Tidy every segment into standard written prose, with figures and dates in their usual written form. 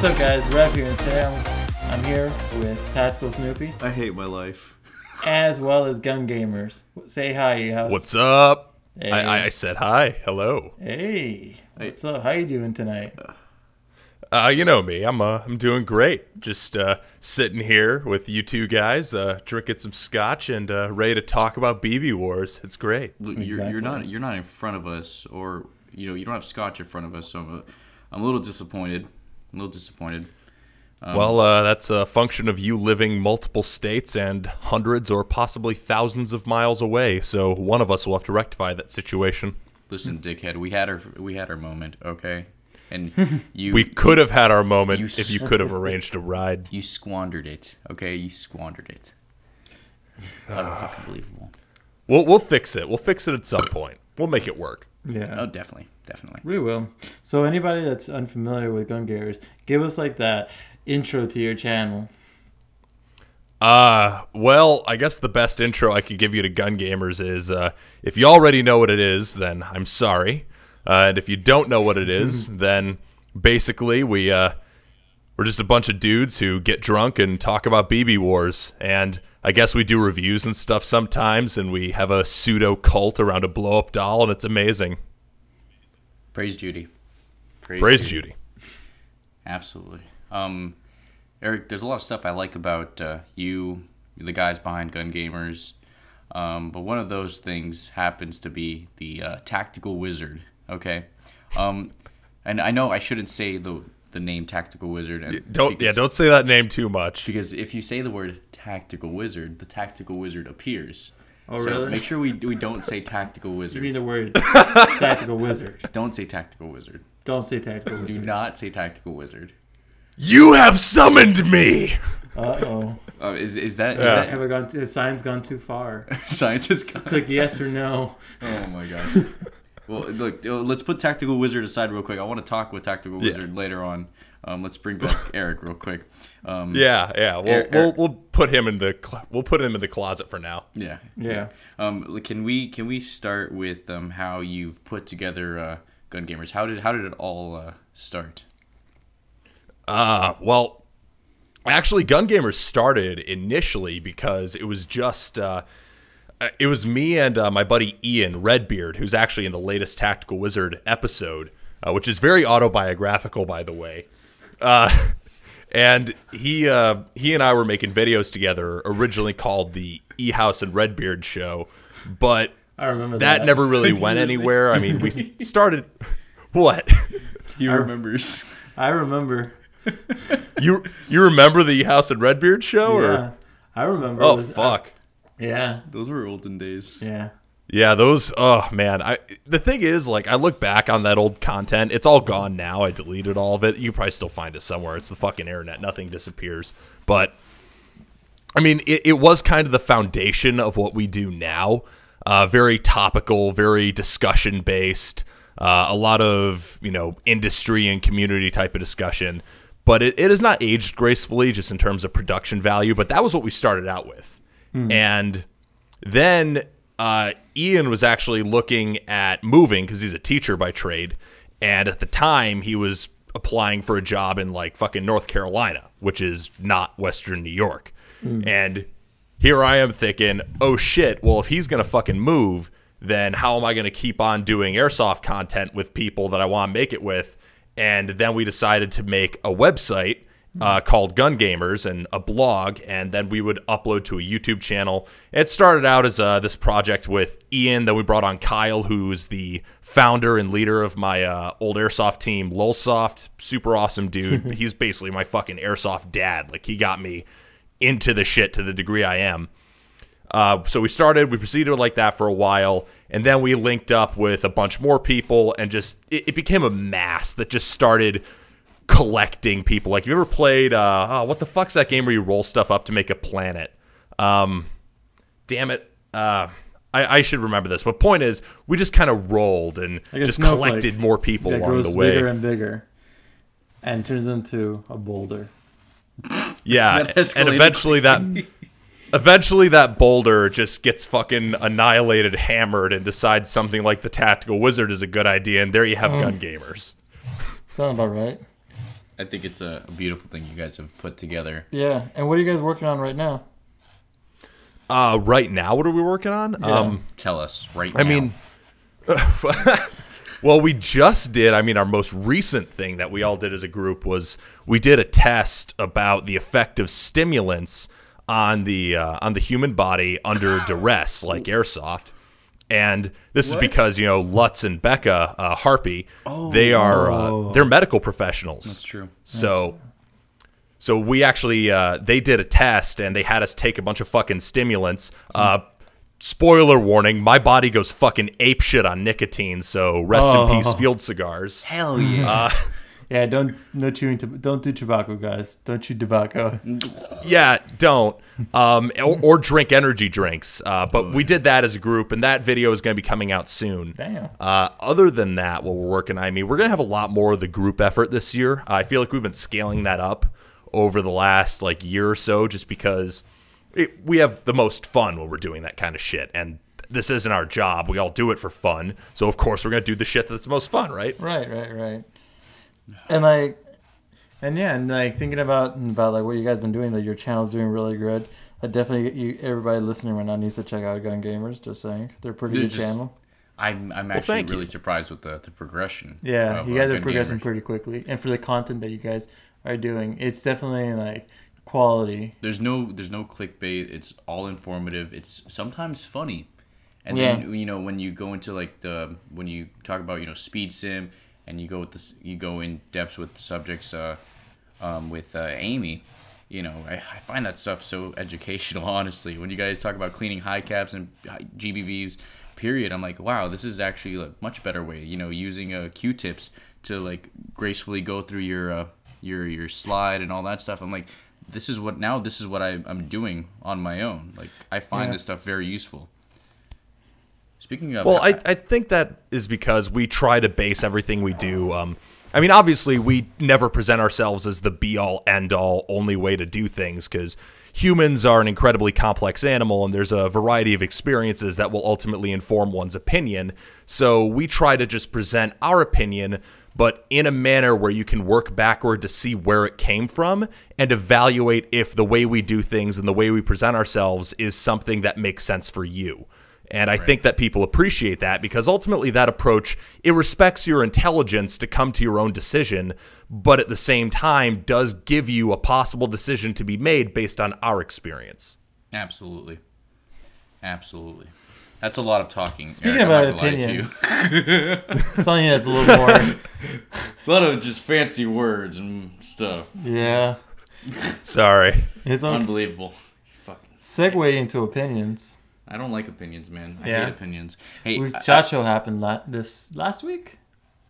up, guys? Rev here, and today I'm here with Tactical Snoopy. I hate my life. As well as GunGamers. Say hi, house. What's up? Hey. I said hi. Hello. Hey. What's up? How you doing tonight? You know me. I'm doing great. Just sitting here with you two guys, drinking some scotch and ready to talk about BB Wars. It's great. Look, Exactly. you're not in front of us, or you don't have scotch in front of us, so I'm a little disappointed. Well, that's a function of you living multiple states and hundreds or possibly thousands of miles away. So one of us will have to rectify that situation. Listen, dickhead, we had our moment, okay? And We could have had our moment if you could have arranged a ride. you squandered it, okay? You squandered it. Unfucking believable. We'll fix it. We'll fix it at some point. We'll make it work. Yeah. Oh, definitely. We will. So anybody that's unfamiliar with GunGamers, give us like that intro to your channel. Well, I guess the best intro I could give you to GunGamers is, if you already know what it is, then I'm sorry. And if you don't know what it is, then basically we're just a bunch of dudes who get drunk and talk about BB Wars. And I guess we do reviews and stuff sometimes, and we have a pseudo cult around a blow-up doll, and it's amazing. Praise Judy. Praise Judy. Absolutely. Eric, there's a lot of stuff I like about you, the guys behind GunGamers, but one of those things happens to be the Tactical Wizard. Okay, and I know I shouldn't say the name Tactical Wizard. And Don't say that name too much. Because if you say the word Tactical Wizard, the Tactical Wizard appears. Oh, So really? make sure we don't say Tactical You Wizard. mean the word Tactical Wizard. Don't say Tactical Wizard. Don't say Tactical Do Wizard. not say Tactical Wizard. You have summoned me! Uh-oh. Is that Have I gone? The sign's gone too far. science is Click yes or no. Oh my god. Well, look, let's put Tactical Wizard aside real quick. I want to talk with Tactical Wizard later on. Let's bring back Eric real quick. Yeah. We'll put him in the closet for now. Yeah. Yeah. Can we start with how you've put together GunGamers? How did it all start? Well, actually, GunGamers started initially because it was just it was me and my buddy Ian Redbeard, who's actually in the latest Tactical Wizard episode, which is very autobiographical, by the way. And he and I were making videos together, originally called the E House and Redbeard Show, but I remember that never really went anywhere. I mean, we started. What? He remembers. I remember. You remember the E House and Redbeard show? Yeah. Or? I remember. Oh fuck. Yeah. Those were olden days. Yeah. Yeah, those. Oh man, the thing is, like, I look back on that old content. It's all gone now. I deleted all of it. You can probably still find it somewhere. It's the fucking internet. Nothing disappears. But I mean, it was kind of the foundation of what we do now. Very topical, very discussion based. A lot of industry and community type of discussion. But it has not aged gracefully, just in terms of production value. But that was what we started out with, and then. Ian was actually looking at moving because he's a teacher by trade, and at the time he was applying for a job in like fucking North Carolina, which is not Western New York. And here I am thinking, oh shit, well if he's gonna fucking move, then how am I gonna keep on doing airsoft content with people that I want to make it with? And then we decided to make a website called GunGamers and a blog, and then we would upload to a YouTube channel. It started out as this project with Ian. Then we brought on Kyle, who's the founder and leader of my old airsoft team, Lulsoft. Super awesome dude. He's basically my fucking airsoft dad. Like, he got me into the shit to the degree I am. So we proceeded like that for a while, and then we linked up with a bunch more people, and just it became a mass that just started collecting people. Like, you ever played what the fuck's that game where you roll stuff up to make a planet? Damn it. I should remember this, but point is, we just kind of rolled and just collected more people along the way. Bigger and bigger, and turns into a boulder. Yeah, and eventually that boulder just gets fucking annihilated, hammered, and decides something like the Tactical Wizard is a good idea, and there you have GunGamers. Sounds about right. I think it's a beautiful thing you guys have put together. Yeah. And what are you guys working on right now? Right now, what are we working on? Yeah. Tell us right now. I mean, well, we just did. I mean, our most recent thing that we all did as a group was we did a test about the effect of stimulants on the human body under duress, like airsoft. And this is because, you know, Lutz and Becca, Harpy, they're medical professionals. That's true. So we actually, they did a test and they had us take a bunch of fucking stimulants. Spoiler warning, my body goes fucking apeshit on nicotine, so rest in peace, field cigars. Hell yeah. Yeah, don't do tobacco, guys. Don't chew tobacco. Yeah, don't. Or drink energy drinks. But we did that as a group, and that video is going to be coming out soon. Damn. Other than that, what we're working on, I mean, we're going to have a lot more of the group effort this year. I feel like we've been scaling that up over the last year or so, just because we have the most fun when we're doing that kind of shit. And this isn't our job. We all do it for fun. So, of course, we're going to do the shit that's the most fun, right? Right. And thinking about what you guys been doing, your channel's doing really good. I definitely everybody listening right now needs to check out GunGamers. Just saying, they're a pretty good channel. I'm actually really surprised with the progression. Yeah, you guys are progressing pretty quickly, and for the content that you guys are doing, it's definitely quality. There's no clickbait. It's all informative. It's sometimes funny, and then when you go into when you talk about speed sim. And you go with this, you go in depth with subjects, with Amy. I find that stuff so educational. Honestly, when you guys talk about cleaning high caps and GBVs, period, I'm like, wow, this is actually a much better way. Using Q-tips to gracefully go through your slide and all that stuff. I'm like, this is what I'm doing on my own. I find this stuff very useful. Speaking of, well, I think that is because we try to base everything we do. I mean, obviously, we never present ourselves as the be-all, end-all, only way to do things, because humans are an incredibly complex animal, and there's a variety of experiences that will ultimately inform one's opinion. So we try to just present our opinion, but in a manner where you can work backward to see where it came from and evaluate if the way we do things and the way we present ourselves is something that makes sense for you. And I think that people appreciate that, because ultimately that approach, it respects your intelligence to come to your own decision, but at the same time does give you a possible decision to be made based on our experience. Absolutely. That's a lot of talking. Speaking about opinions, something that's a little more... a lot of just fancy words and stuff. Yeah. Sorry. It's unbelievable. Segue into opinions. I don't like opinions, man. I hate opinions. Hey, SHOT Show happened last week.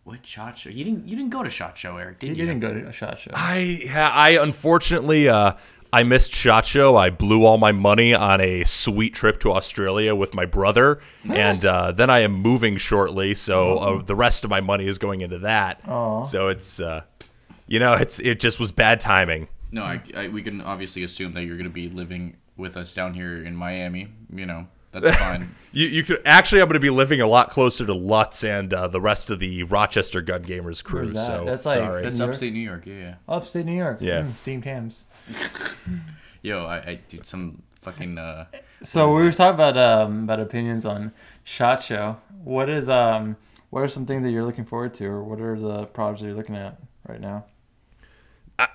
What SHOT Show? You didn't go to SHOT Show, Eric, did you? You didn't go to a SHOT Show. I unfortunately I missed SHOT Show. I blew all my money on a sweet trip to Australia with my brother, and then I am moving shortly, so the rest of my money is going into that. Aww. So it's it just was bad timing. No, we can obviously assume that you're going to be living with us down here in Miami. That's fine. You could actually, I'm going to be living a lot closer to Lutz and the rest of the Rochester GunGamers crew. Where's that? So That's sorry. That's upstate New York. Yeah. Upstate New York. Yeah. Steamed hams. Yo, I did some fucking. So we were talking about opinions on SHOT Show. What are some things that you're looking forward to, or what are the projects that you're looking at right now?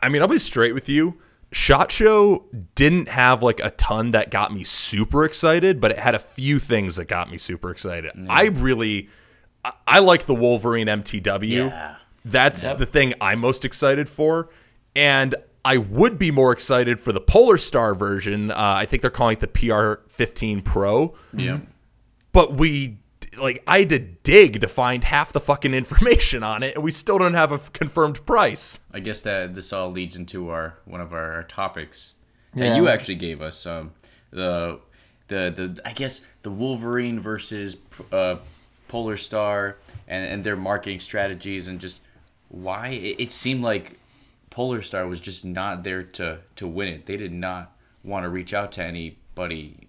I mean, I'll be straight with you. SHOT Show didn't have a ton that got me super excited, but it had a few things that got me super excited. I like the Wolverine MTW. Yeah. That's the thing I'm most excited for. And I would be more excited for the PolarStar version. I think they're calling it the PR-15 Pro. Yeah. But I had to dig to find half the fucking information on it, and we still don't have a confirmed price. I guess that this all leads into one of our topics that you actually gave us. The I guess the Wolverine versus PolarStar and their marketing strategies, and just why it seemed like PolarStar was just not there to win it. They did not want to reach out to anybody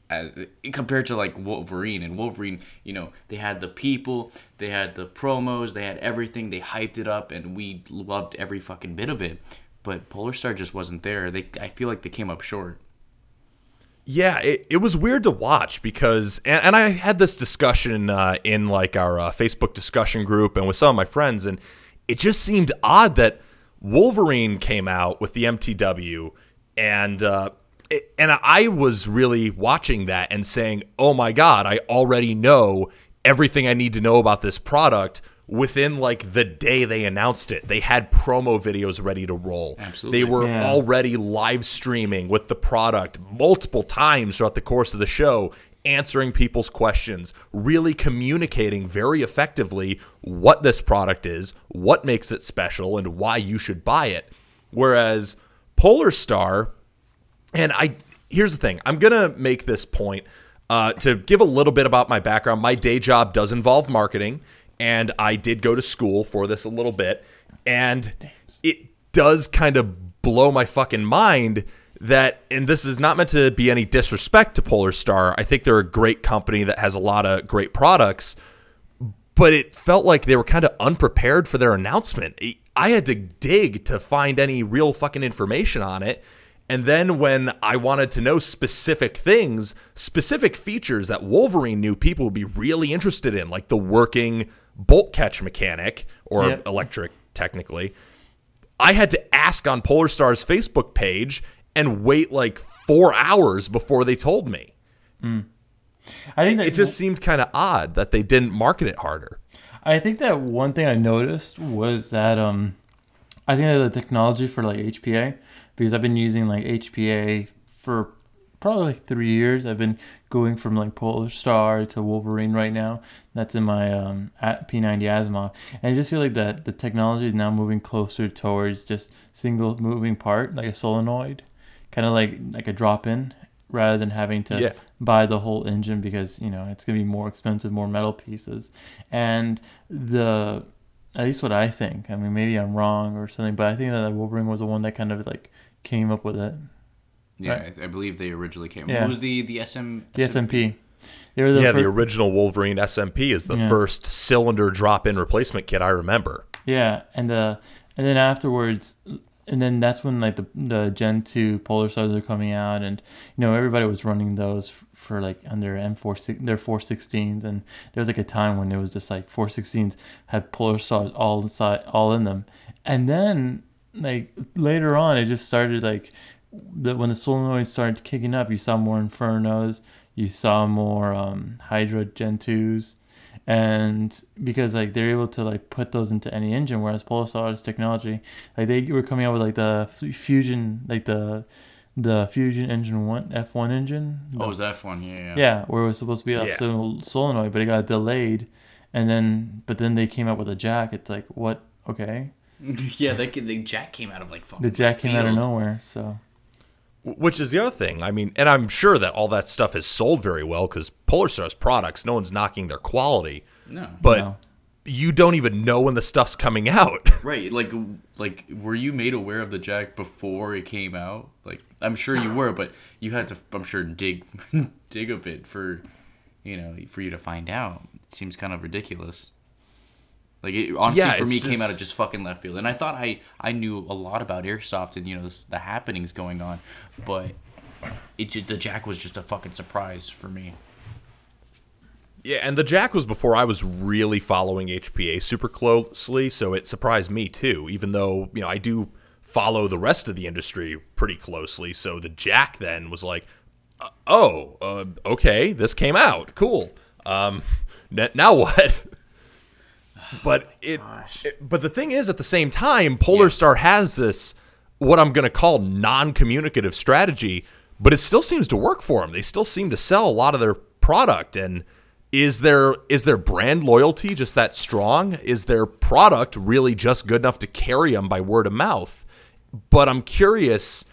as compared to like Wolverine. And Wolverine, you know, they had the people, they had the promos, they had everything, they hyped it up, and we loved every fucking bit of it. But PolarStar just wasn't there. I feel like they came up short. Yeah, it was weird to watch because, and I had this discussion in like our Facebook discussion group and with some of my friends, and it just seemed odd that Wolverine came out with the MTW, and I was really watching that and saying, oh my God, I already know everything I need to know about this product. Within like the day they announced it, they had promo videos ready to roll. Absolutely. They were already live streaming with the product multiple times throughout the course of the show, answering people's questions, really communicating very effectively what this product is, what makes it special, and why you should buy it. Whereas PolarStar, and here's the thing, I'm gonna make this point to give a little bit about my background. My day job does involve marketing, and I did go to school for this a little bit, and it does kind of blow my fucking mind that, and this is not meant to be any disrespect to PolarStar, I think they're a great company that has a lot of great products, but it felt like they were kind of unprepared for their announcement. I had to dig to find any real fucking information on it, and then when I wanted to know specific things, specific features that Wolverine knew people would be really interested in, like the working bolt catch mechanic, or electric technically, I had to ask on PolarStar's Facebook page and wait like 4 hours before they told me. I think that it just seemed kind of odd that they didn't market it harder. I think that one thing I noticed was that I think that the technology for like HPA, because I've been using like HPA for probably like 3 years. I've been going from like PolarStar to Wolverine right now. That's in my P90 Asimov, and I just feel like that the technology is now moving closer towards just single moving part, like a solenoid, kind of like a drop-in, rather than having to buy the whole engine, because you know it's gonna be more expensive, more metal pieces, and at least what I think. I mean, maybe I'm wrong or something, but I think that Wolverine was the one that kind of like came up with it. Yeah, right? I believe they originally came. Yeah. What was the SMP? They were the original Wolverine SMP is the first cylinder drop-in replacement kit I remember. Yeah, and then afterwards, and then that's when like the Gen 2 PolarStars are coming out, and you know everybody was running those for like under their 416s, and there was like a time when it was just like 416s had PolarStars all in them, and then like later on it just started like when the solenoids started kicking up, you saw more Infernos, you saw more Hydra Gen 2s, and because like they're able to like put those into any engine, whereas PolarStar's technology, like they were coming out with like the Fusion, like the Fusion engine F1 engine. Oh, it was F1, yeah, where it was supposed to be a solenoid, but it got delayed, and then they came out with a jack. It's like, what? Okay. Yeah, the jack came out of like fucking. The jack came out of nowhere, so. Which is the other thing. I mean, and I'm sure that all that stuff is sold very well because PolarStar's products, no one's knocking their quality. No. But you don't even know when the stuff's coming out. Right. Like, were you made aware of the jack before it came out? Like, I'm sure you were, but you had to, I'm sure, dig a bit for you to find out. It seems kind of ridiculous. Like, honestly, for me, it came out of just fucking left field. And I thought I knew a lot about airsoft and, the happenings going on. But the jack was just a fucking surprise for me. Yeah, and the jack was before I was really following HPA super closely, so it surprised me, too. Even though, I do follow the rest of the industry pretty closely. So the jack then was like, okay, this came out. Cool. Now what? But but the thing is, at the same time, PolarStar has this, what I'm going to call non-communicative strategy, but it still seems to work for them. They still seem to sell a lot of their product. And is their brand loyalty just that strong? Is their product really just good enough to carry them by word of mouth? But I'm curious,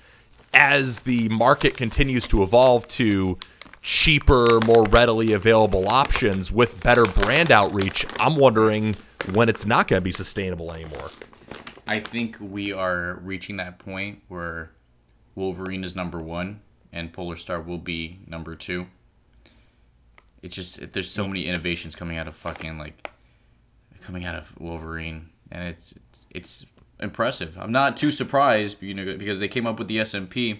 as the market continues to evolve to cheaper, more readily available options with better brand outreach, I'm wondering when it's not going to be sustainable anymore. I think we are reaching that point where Wolverine is number 1 and PolarStar will be number 2. it's just there's so many innovations coming out of Wolverine, and it's impressive. I'm not too surprised, because they came up with the SMP,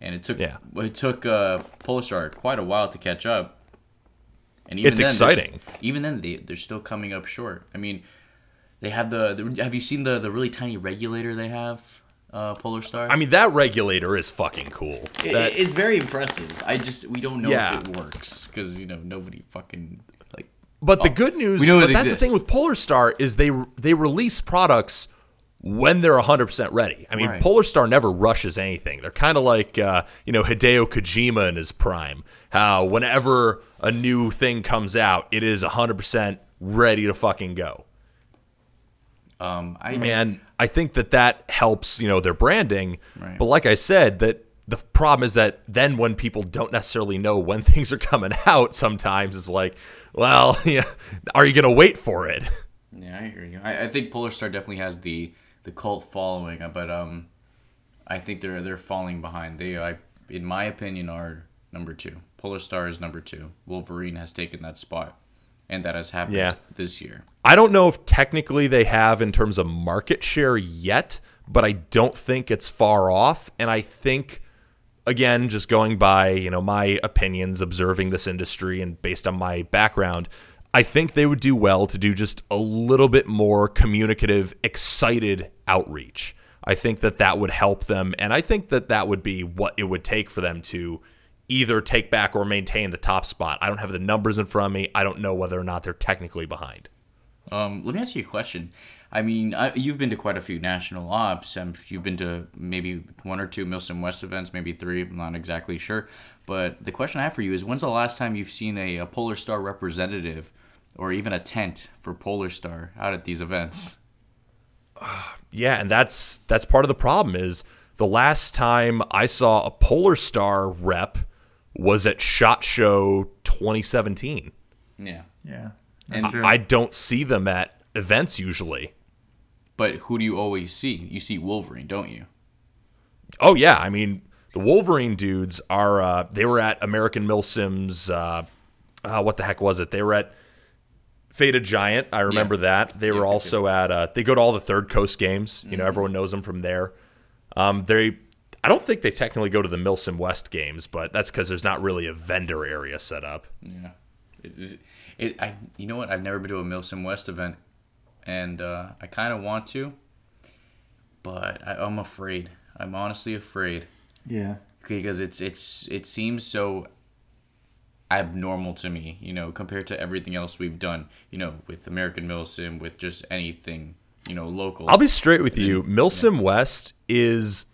and it took PolarStar quite a while to catch up. And even it's exciting. Even then, they're still coming up short. I mean, they have have you seen the really tiny regulator they have, PolarStar? I mean, that regulator is fucking cool. It's very impressive. We don't know if it works because nobody fucking like. But the good news, that's the thing with PolarStar is they release products when they're 100% ready. I mean, right. PolarStar never rushes anything. They're kind of like, Hideo Kojima in his prime. How whenever a new thing comes out, it is 100% ready to fucking go. And I think that helps, their branding. Right. But like I said, that the problem is that then when people don't necessarily know when things are coming out, sometimes it's like, well, are you going to wait for it? Yeah, I hear you. I think PolarStar definitely has the cult following, but I think they're falling behind. They, in my opinion, are number 2. PolarStar is number 2. Wolverine has taken that spot, and that has happened this year. I don't know if technically they have in terms of market share yet, but I don't think it's far off. And I think, again, just going by my opinions, observing this industry, and based on my background, I think they would do well to do just a little bit more communicative, excited outreach. I think that would help them, and I think that would be what it would take for them to either take back or maintain the top spot. I don't have the numbers in front of me. I don't know whether or not they're technically behind. Let me ask you a question. I mean, you've been to quite a few national ops. You've been to maybe 1 or 2 Milsim West events, maybe 3. I'm not exactly sure. But the question I have for you is, when's the last time you've seen a PolarStar representative or even a tent for PolarStar out at these events? Yeah, and that's part of the problem is the last time I saw a PolarStar rep was at SHOT Show 2017. Yeah. Yeah. I don't see them at events usually. But who do you always see? You see Wolverine, don't you? Oh, yeah. I mean, the Wolverine dudes are, they were at American Milsim's, what the heck was it? They were at Faded Giant. I remember that. They were also at, they go to all the Third Coast games. Everyone knows them from there. I don't think they technically go to the Milsim West games, but that's because there's not really a vendor area set up. Yeah. You know what? I've never been to a Milsim West event, and I kind of want to, but I'm afraid. I'm honestly afraid. Yeah. Because it seems so abnormal to me, compared to everything else we've done, with American Milsim, with just anything, local. I'll be straight with you. Milsim West is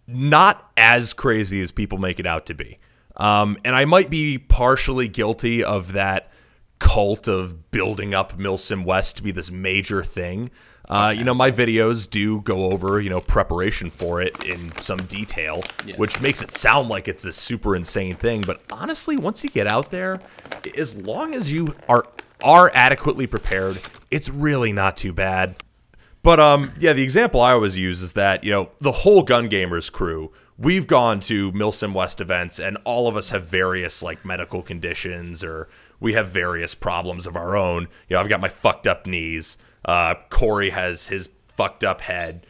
not as crazy as people make it out to be. And I might be partially guilty of that cult of building up Milsim West to be this major thing. My videos do go over, preparation for it in some detail, which makes it sound like it's a super insane thing. But honestly, once you get out there, as long as you are adequately prepared, it's really not too bad. But the example I always use is that, the whole GunGamers crew, we've gone to Milsim West events, and all of us have various medical conditions, or we have various problems of our own. I've got my fucked up knees. Corey has his fucked up head.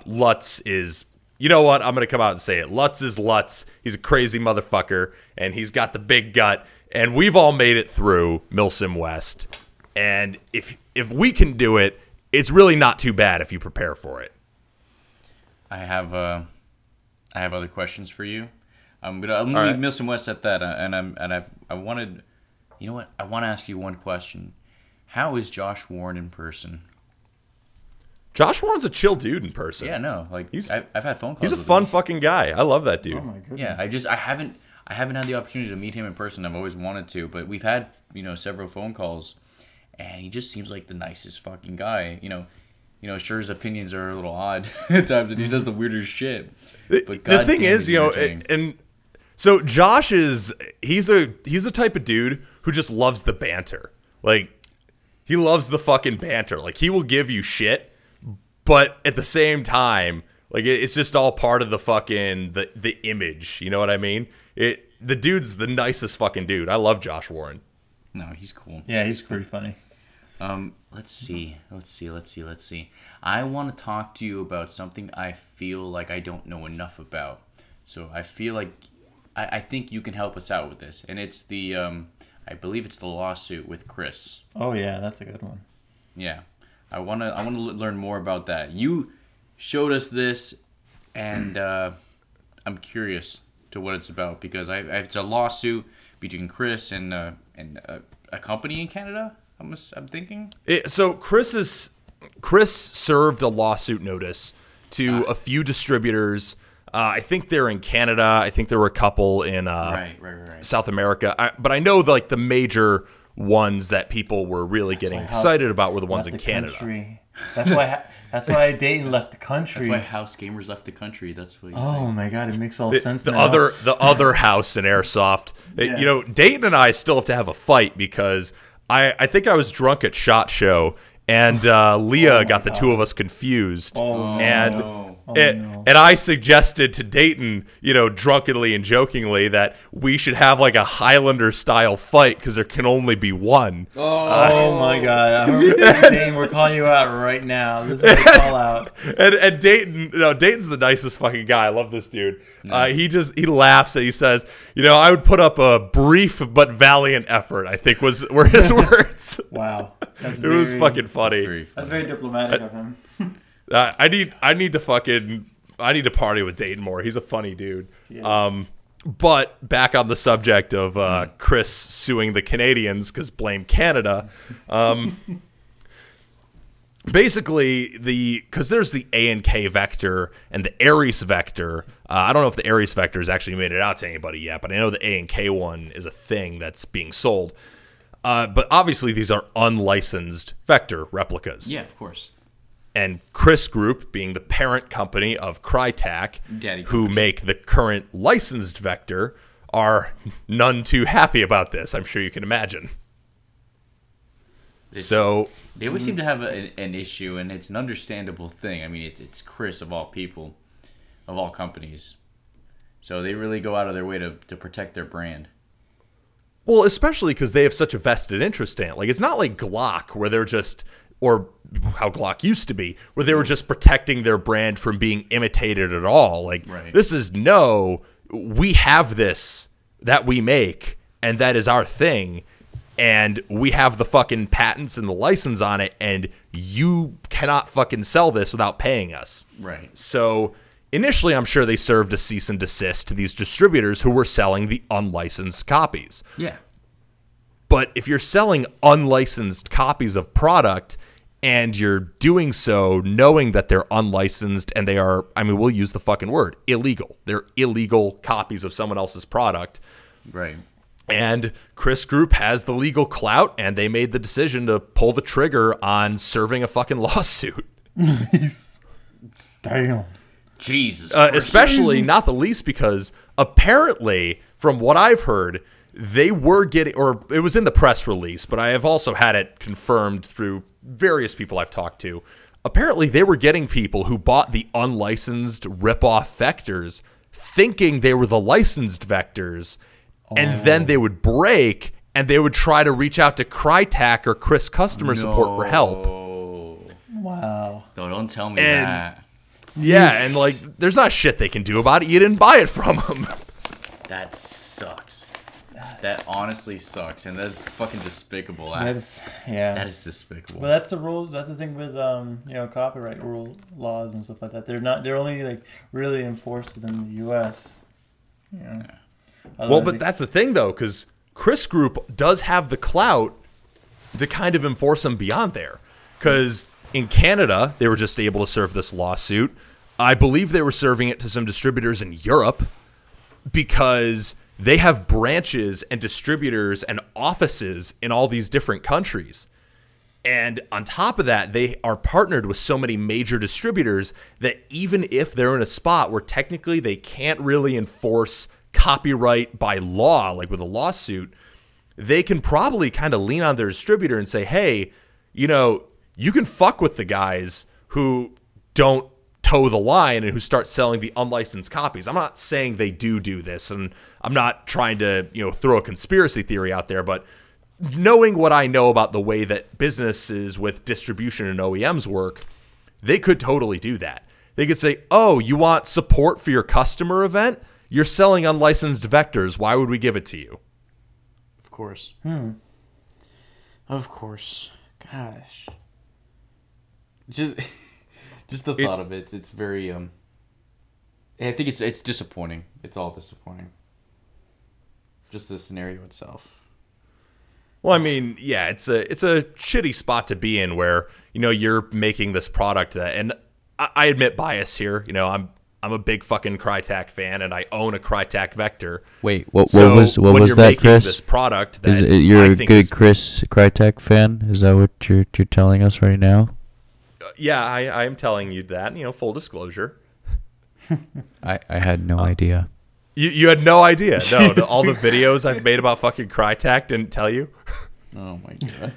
Lutz is, I'm going to come out and say it. Lutz is Lutz. He's a crazy motherfucker, and he's got the big gut. And we've all made it through Milsim West. And if we can do it, it's really not too bad if you prepare for it. I have other questions for you. I'm gonna leave Milsim West at that, I wanted, I want to ask you one question. How is Josh Warren in person? Josh Warren's a chill dude in person. Yeah, no, I've had phone calls. He's a fun fucking guy. I love that dude. Oh my goodness. Yeah, I haven't had the opportunity to meet him in person. I've always wanted to, but we've had several phone calls, and he just seems like the nicest fucking guy. Sure, his opinions are a little odd at times, and he says the weirdest shit. But the thing is, and so Josh he's the type of dude who just loves the banter. He loves the fucking banter. He will give you shit, but at the same time, it's just all part of the fucking the image. You know what I mean? The dude's the nicest fucking dude. I love Josh Warren. No, he's cool. Yeah, he's pretty funny. Let's see. I want to talk to you about something I feel like I don't know enough about. So I feel like I think you can help us out with this, and it's the I believe it's the lawsuit with Chris. Oh yeah, that's a good one. Yeah, I wanna learn more about that. You showed us this, and I'm curious to what it's about because it's a lawsuit between Chris and a company in Canada. I'm thinking. So Chris served a lawsuit notice to a few distributors. I think they're in Canada. I think there were a couple in right. South America. But I know like the major ones that people were really getting excited about were the ones in Canada. Country. That's why Dayton left the country. That's why House Gamers left the country. That's what. Oh my god, it makes all sense The now. the other house in Airsoft. Yeah. You know, Dayton and I still have to have a fight because I think I was drunk at SHOT Show and Leah got the two of us confused. And I suggested to Dayton, you know, drunkenly and jokingly that we should have like a Highlander style fight because there can only be one. Oh my god, Dayton, we're calling you out right now. This is a call out. And Dayton, Dayton's the nicest fucking guy. I love this dude. He laughs and he says, you know, I would put up a brief but valiant effort, I think were his words. Wow. It was fucking funny. That's very diplomatic of him. I need to party with Dayton more. He's a funny dude. But back on the subject of Chris suing the Canadians because blame Canada. Basically, because there's the A&K vector and the Ares vector. I don't know if the Ares vector has actually made it out to anybody yet, but I know the A&K one is a thing that's being sold. But obviously, these are unlicensed vector replicas. Yeah, of course. And Chris Group, being the parent company of Crytek, who make the current licensed vector, are none too happy about this. I'm sure you can imagine. They always seem to have an issue, and it's an understandable thing. I mean, it's Chris of all people, of all companies. So they really go out of their way to protect their brand. Well, especially because they have such a vested interest in it. Like, it's not like Glock, where they're just... or how Glock used to be, where they were just protecting their brand from being imitated at all. Like, This is we have this that we make, and that is our thing, and we have the fucking patents and the license on it, and you cannot fucking sell this without paying us. Right. So initially, I'm sure they served a cease and desist to these distributors who were selling the unlicensed copies. Yeah. But if you're selling unlicensed copies of product and you're doing so knowing that they're unlicensed and they are, I mean, we'll use the fucking word, illegal. They're illegal copies of someone else's product. Right. And Chris Group has the legal clout, and they made the decision to pull the trigger on serving a fucking lawsuit. Damn. Jesus. Especially, not the least, because apparently, from what I've heard, they were getting, or it was in the press release, but I have also had it confirmed through various people I've talked to. Apparently, they were getting people who bought the unlicensed rip-off vectors thinking they were the licensed vectors, and then they would break, and they would try to reach out to Crytek or Chris customer support for help. Wow. No, don't tell me that. Yeah, and like, there's not shit they can do about it. You didn't buy it from them. That sucks. That honestly sucks, and that's fucking despicable. That is despicable. But that's the rules. That's the thing with copyright laws and stuff like that. They're only like really enforced within the U.S. Yeah. Well, but that's the thing though, because Chris Group does have the clout to kind of enforce them beyond there. Because in Canada, they were just able to serve this lawsuit. I believe they were serving it to some distributors in Europe because they have branches and distributors and offices in all these different countries. And on top of that, they are partnered with so many major distributors that even if they're in a spot where technically they can't really enforce copyright by law, like with a lawsuit, they can probably kind of lean on their distributor and say, hey, you can fuck with the guys who don't toe the line and who start selling the unlicensed copies. I'm not saying they do this, and I'm not trying to throw a conspiracy theory out there, but knowing what I know about the way that businesses with distribution and OEMs work, they could totally do that. They could say, oh, you want support for your customer event? You're selling unlicensed vectors. Why would we give it to you? Of course. Of course. Gosh. Just the thought of it. It's very I think it's disappointing. It's all disappointing. Just the scenario itself. Well, I mean, yeah, it's a shitty spot to be in where, you know, you're making this product that, and I admit bias here. You know, I'm a big fucking Crytek fan, and I own a Crytek Vector. Wait, what So was when you're that, making Chris? this product that You're I a think good is- Chris Crytek fan? Is that what you're telling us right now? Yeah, I am telling you that. You know, full disclosure. I had no idea. You had no idea. No, all the videos I've made about fucking Crytek didn't tell you. Oh my god.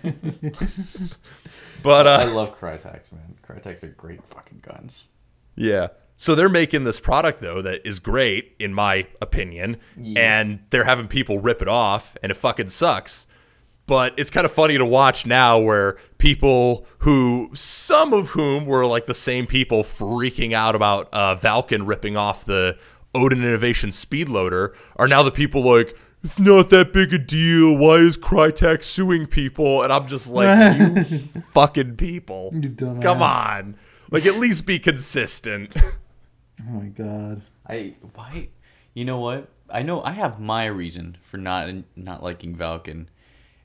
But I love Crytek's, man. Crytek's are great fucking guns. yeah. So they're making this product though that is great in my opinion, and they're having people rip it off, and it fucking sucks. But it's kind of funny to watch now where people who, some of whom were like the same people freaking out about Valcon ripping off the Odin Innovation Speedloader, are now the people like, it's not that big a deal. Why is Crytek suing people? And I'm just like, you fucking people. You dumbass. Come on. Like, at least be consistent. Oh my god. Why? You know what? I know I have my reason for not liking Valcon.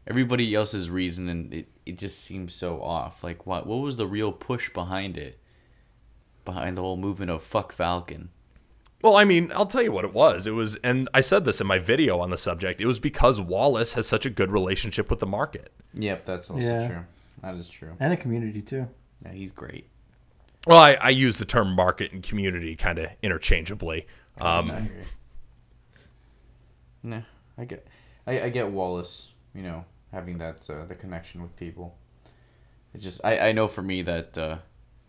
Everybody else's reason, and it just seems so off. Like, what was the real push behind it? Behind the whole movement of fuck Valcon? Well, I mean, I'll tell you what it was. It was, and I said this in my video on the subject, it was because Wallace has such a good relationship with the market. Yep, that's also true. That is true. And the community too. Yeah, he's great. Well, I use the term market and community kind of interchangeably. Nah, I get Wallace, you know, having that the connection with people. It just I know for me that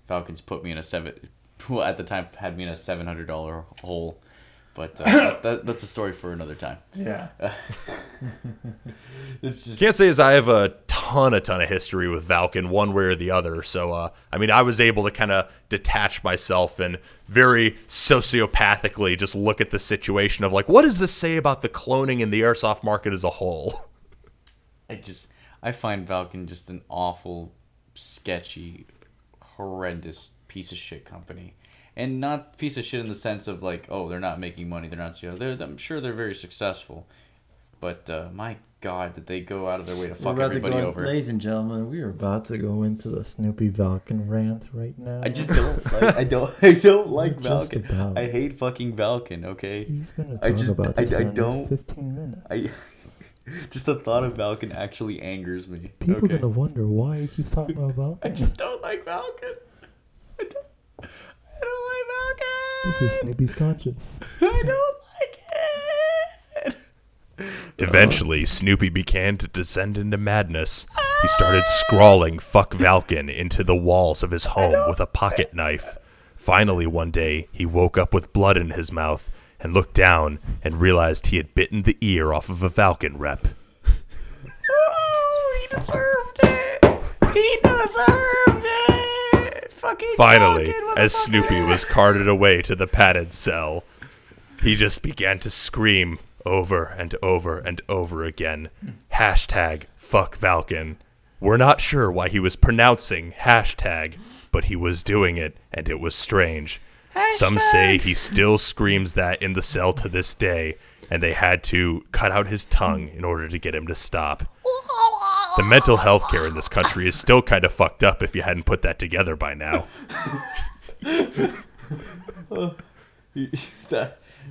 Valcon's put me in well, at the time had me in a $700 hole, but that's a story for another time. Yeah. It's just Can't say as I have a ton of history with Valcon one way or the other. So, I mean, I was able to kind of detach myself and very sociopathically just look at the situation of like, what does this say about the cloning in the airsoft market as a whole? I find Valcon just an awful, sketchy, horrendous piece of shit company. And not piece of shit in the sense of like, oh, they're not making money, they're not, you know, I'm sure they're very successful. But my God, did they go out of their way to fuck everybody over? Ladies and gentlemen, we are about to go into the Snoopy Valcon rant right now. I just don't like. I don't like Just Valcon. about. I hate fucking Valcon. Okay. He's gonna talk about this for the next 15 minutes. Just the thought of Valcon actually angers me. People okay? are gonna wonder why he keeps talking about Valcon. I just don't like Valcon. I don't like Valcon. This is Snoopy's conscience. I don't like it. Eventually, Snoopy began to descend into madness. He started scrawling "fuck Valcon" into the walls of his home with a pocket knife. Finally, one day, he woke up with blood in his mouth and looked down and realized he had bitten the ear off of a Valcon rep. Oh, he deserved it. He deserved it. Fucking Finally, Valcon, as motherfucker. Snoopy was carted away to the padded cell, he just began to scream over and over and over again, hashtag fuck Valcon. We're not sure why he was pronouncing hashtag, but he was doing it, and it was strange. Some say he still screams that in the cell to this day, and they had to cut out his tongue in order to get him to stop. The mental health care in this country is still kind of fucked up if you hadn't put that together by now.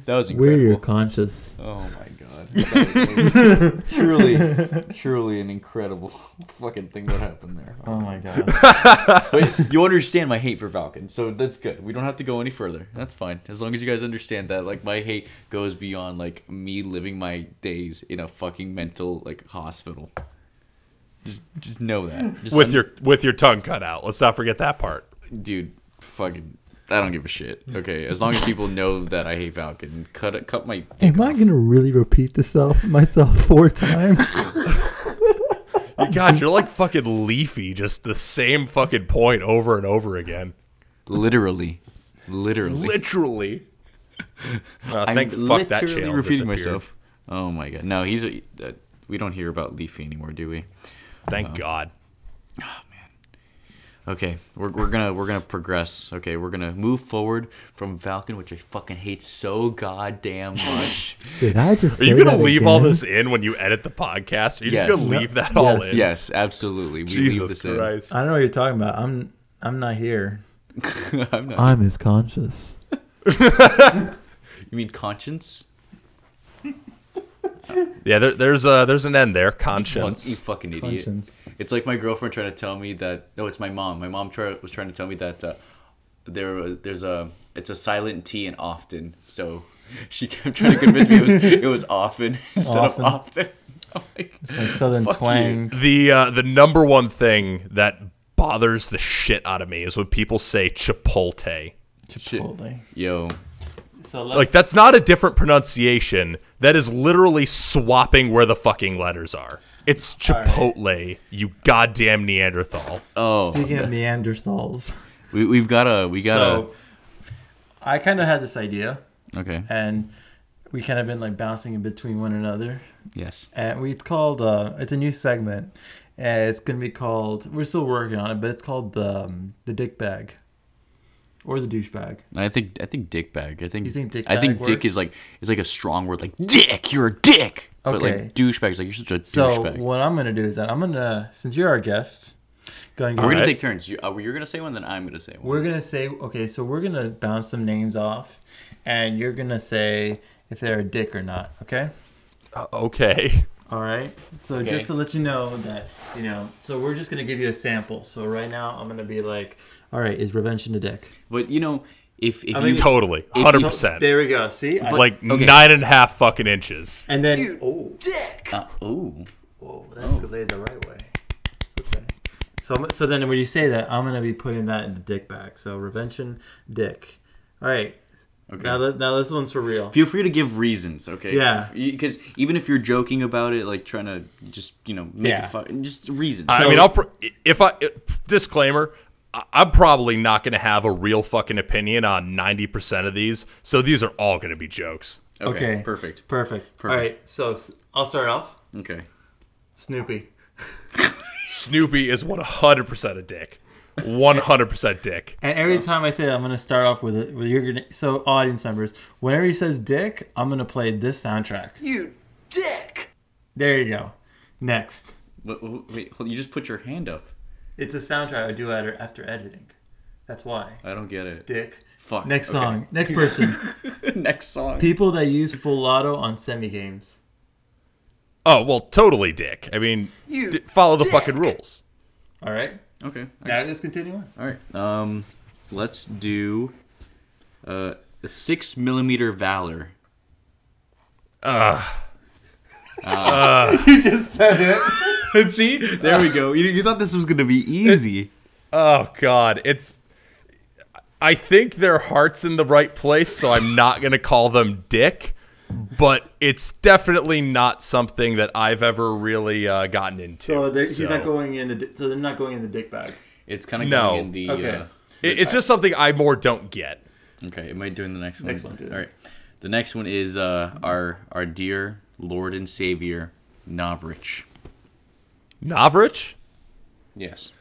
That was We're incredible. your conscious. Oh my God. That was truly an incredible fucking thing that happened there. Oh my god. But you understand my hate for Valcon, so that's good. We don't have to go any further. That's fine. As long as you guys understand that, like, my hate goes beyond, like, me living my days in a fucking mental, like, hospital. Just know that. Just With your tongue cut out. Let's not forget that part. dude, fucking, I don't give a shit. Okay, as long as people know that I hate Valcon, cut my dick Am I off. gonna really repeat myself 4 times? God, you're like fucking Leafy, just the same fucking point over and over again. Literally. Literally. I'm Thank fuck literally that channel repeating disappeared. myself. Oh my god. No, we don't hear about Leafy anymore, do we? Thank God. Okay, we're gonna progress. Okay, we're gonna move forward from Valcon, which I fucking hate so goddamn much. Did I just Are you gonna leave all this in when you edit the podcast? Are you just Yes. gonna leave that all in? Yes, absolutely. We leave Jesus this Christ. I don't know what you're talking about. I'm not here. in. I'm not. I'm his conscious. You mean conscience? Yeah, there's an end there. You Conscience. fucking idiot. Conscience. It's like my girlfriend trying to tell me that. No, it's my mom. My mom was trying to tell me that it's a silent T in often. So she kept trying to convince me it was often instead of often. I'm like, It's my southern fuck twang. The number one thing that bothers the shit out of me is when people say Chipotle. Chipotle. Yo, So let's, Like, that's not a different pronunciation. That is literally swapping where the fucking letters are. It's Chipotle, you goddamn Neanderthal. oh, speaking of Neanderthals. we gotta. So I kind of had this idea, Okay. and we kind of been like bouncing in between one another. Yes. And it's called it's a new segment. It's gonna be called. We're still working on it, but it's called the dick bag, or the douchebag. I think dick bag. I think You think dick I think bag dick works? is like a strong word, like dick. You're a dick. But Okay. like douchebag is like you're such a So douchebag. what I'm gonna do is that I'm gonna, since you're our guest, We're gonna gonna take turns. You're gonna say one, then I'm gonna say one. we're gonna say okay. So we're gonna bounce some names off, and you're gonna say if they're a dick or not. Okay. Okay. All right. So Okay. just to let you know that so we're just gonna give you a sample. So right now I'm gonna be like, all right, is Revention a dick? But if I mean, you Totally. 100%. There we go. See, Like okay. 9.5 fucking inches. and then oh, ooh. whoa, that's laid the right way. Okay. So then when you say that, I'm gonna be putting that in the dick bag. So Revention, dick. All right. Okay. Now this one's for real. Feel free to give reasons, okay? Yeah. Because even if you're joking about it, like trying to just make Yeah. it fun, just reasons. I mean, disclaimer, I'm probably not going to have a real fucking opinion on 90% of these, so these are all going to be jokes. Okay. Perfect. All right. So I'll start off. Okay. Snoopy. Snoopy is 100% a dick. 100% dick. And every time I say that, I'm gonna start off with it. So audience members, whenever he says "dick," I'm gonna play this soundtrack. You dick. There you go. Next, Wait, you just put your hand up. it's a soundtrack I do after editing. That's why. I don't get it. Dick. Fuck. Next okay. song. Next person. Next song. People that use full auto on semi games. Oh, well, totally dick. I mean, follow the fucking rules. All right. Okay. Now let's continue on. All right. Let's do the 6mm Valor. You just said it. See, there we go. You thought this was gonna be easy. Oh, God. I think their heart's in the right place, so I'm not going to call them dick, but it's definitely not something that I've ever really gotten into. So he's not going in the. So they're not going in the dick bag. It's kind of No. going in the. Okay. It's just something I more don't get. Okay. Am I doing the next one? Next one, dude. All right. The next one is our dear Lord and Savior Novrich. Novrich? Yes.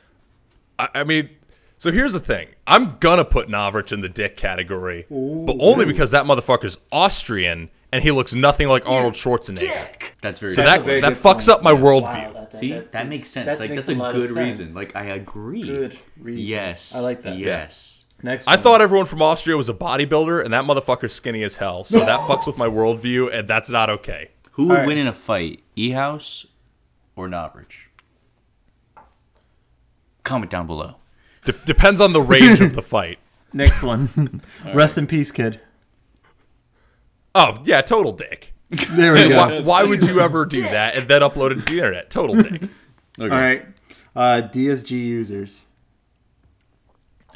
I mean, so here's the thing. I'm going to put Novrich in the dick category, but only because that motherfucker's Austrian and he looks nothing like Arnold Schwarzenegger. That's very. So That's a that very that good fucks point. up my Yeah. worldview. Wow, See, that makes sense. Like makes that's a lot of good sense. reason. Like I agree. Good reason. Yes. I like that. Yes. Next. I one. thought everyone from Austria was a bodybuilder, and that motherfucker's skinny as hell. So that fucks with my worldview, and that's not okay. Who would right. win in a fight, E-House or Novrich? Comment down below. Depends on the range of the fight. Next one. Rest in peace, kid. Oh, yeah, total dick. There we go. Why would you ever do that and then upload it to the internet? Total dick. Okay. All right. DSG users.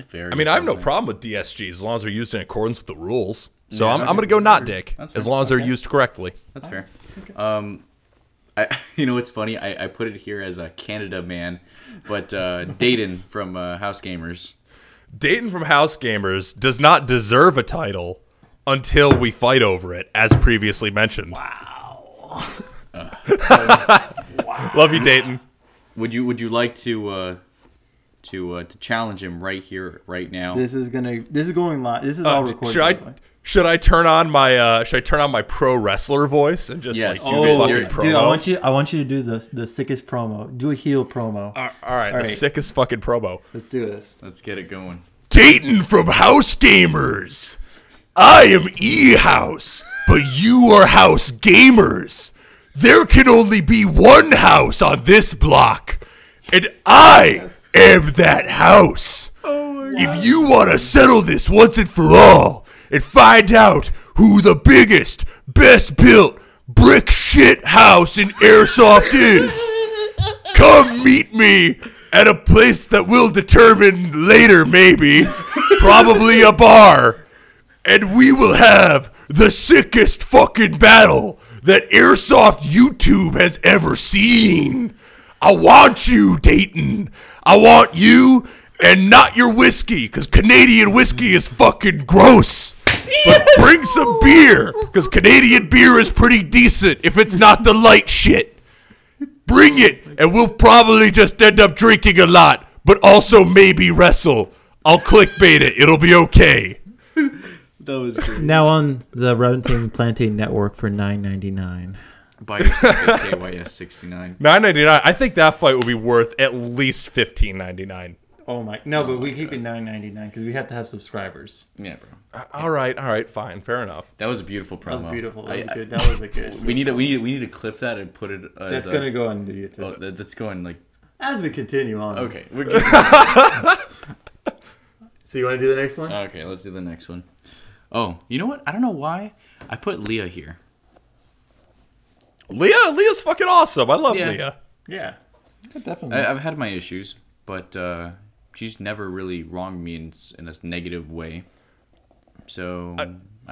Fair, I mean, I have no problem with DSGs as long as they're used in accordance with the rules. So I'm going to go not dick That's as fair. long as they're used correctly. That's fair. You know what's funny? I put it here as a Canada man, but Dayton from House Gamers. Dayton from House Gamers does not deserve a title until we fight over it, as previously mentioned. Wow. Love you, Dayton. Would you like to challenge him right here, right now? This is going live. This is all recorded. Should I turn on my pro wrestler voice and just Yes. like do the fucking promo? Dude, I want you to do the sickest promo. Do a heel promo. All right, the sickest fucking promo. Let's do this. Let's get it going. Dayton from House Gamers. I am E-House, but you are House Gamers. There can only be one house on this block, and I am that house. If you want to settle this once and for all and find out who the biggest, best built brick shit house in Airsoft is, come meet me at a place that we'll determine later, maybe, probably a bar, and we will have the sickest fucking battle that Airsoft YouTube has ever seen. I want you, Dayton. I want you and not your whiskey, because Canadian whiskey is fucking gross. But bring some beer, because Canadian beer is pretty decent if it's not the light shit. Bring it, and we'll probably just end up drinking a lot, but also maybe wrestle. I'll clickbait it. It'll be okay. That was great. Now on the Renting Planting Network for $9.99. Buy yourself a KYS69. $9.99. I think that fight will be worth at least $15.99. Oh my! No, but we keep it $9.99 because we have to have subscribers. Yeah, bro. All right, fine, fair enough. That was a beautiful promo. That was beautiful. That was good. That was a good. We need to clip that and put it. As That's gonna go on YouTube. Oh, that's going like. As we continue on. Okay. So you want to do the next one? Okay, let's do the next one. Oh, you know what? I don't know why I put Leah here. Leah's fucking awesome. I love Leah. Yeah, definitely. I've had my issues, but she's never really wronged me in a negative way. So,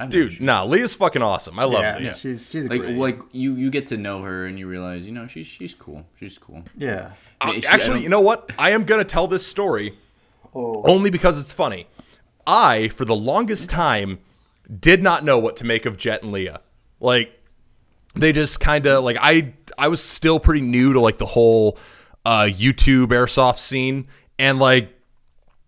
dude, Leah's fucking awesome. I love Leah. Yeah, she's a like great. like you get to know her and you realize she's cool. She's cool. Yeah. Actually, you know what? I am gonna tell this story only because it's funny. I, for the longest time, did not know what to make of Jet and Leah. Like, they just kind of like I was still pretty new to like the whole YouTube airsoft scene, and like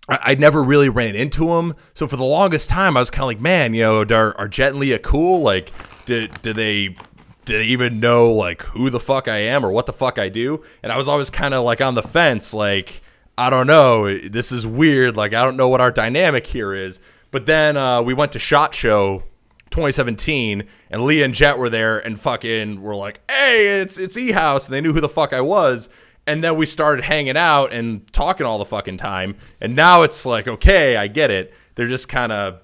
I never really ran into them. So for the longest time, I was kind of like, man, are Jet and Leah cool? Like, do they even know like who the fuck I am or what the fuck I do? And I was always kind of like on the fence, like, I don't know, this is weird. Like, I don't know what our dynamic here is. But then we went to SHOT Show 2017, and Leah and Jet were there, and fucking were like, hey, it's E-House, and they knew who the fuck I was. And then we started hanging out and talking all the fucking time. And now it's like, okay, I get it. They're just kind of,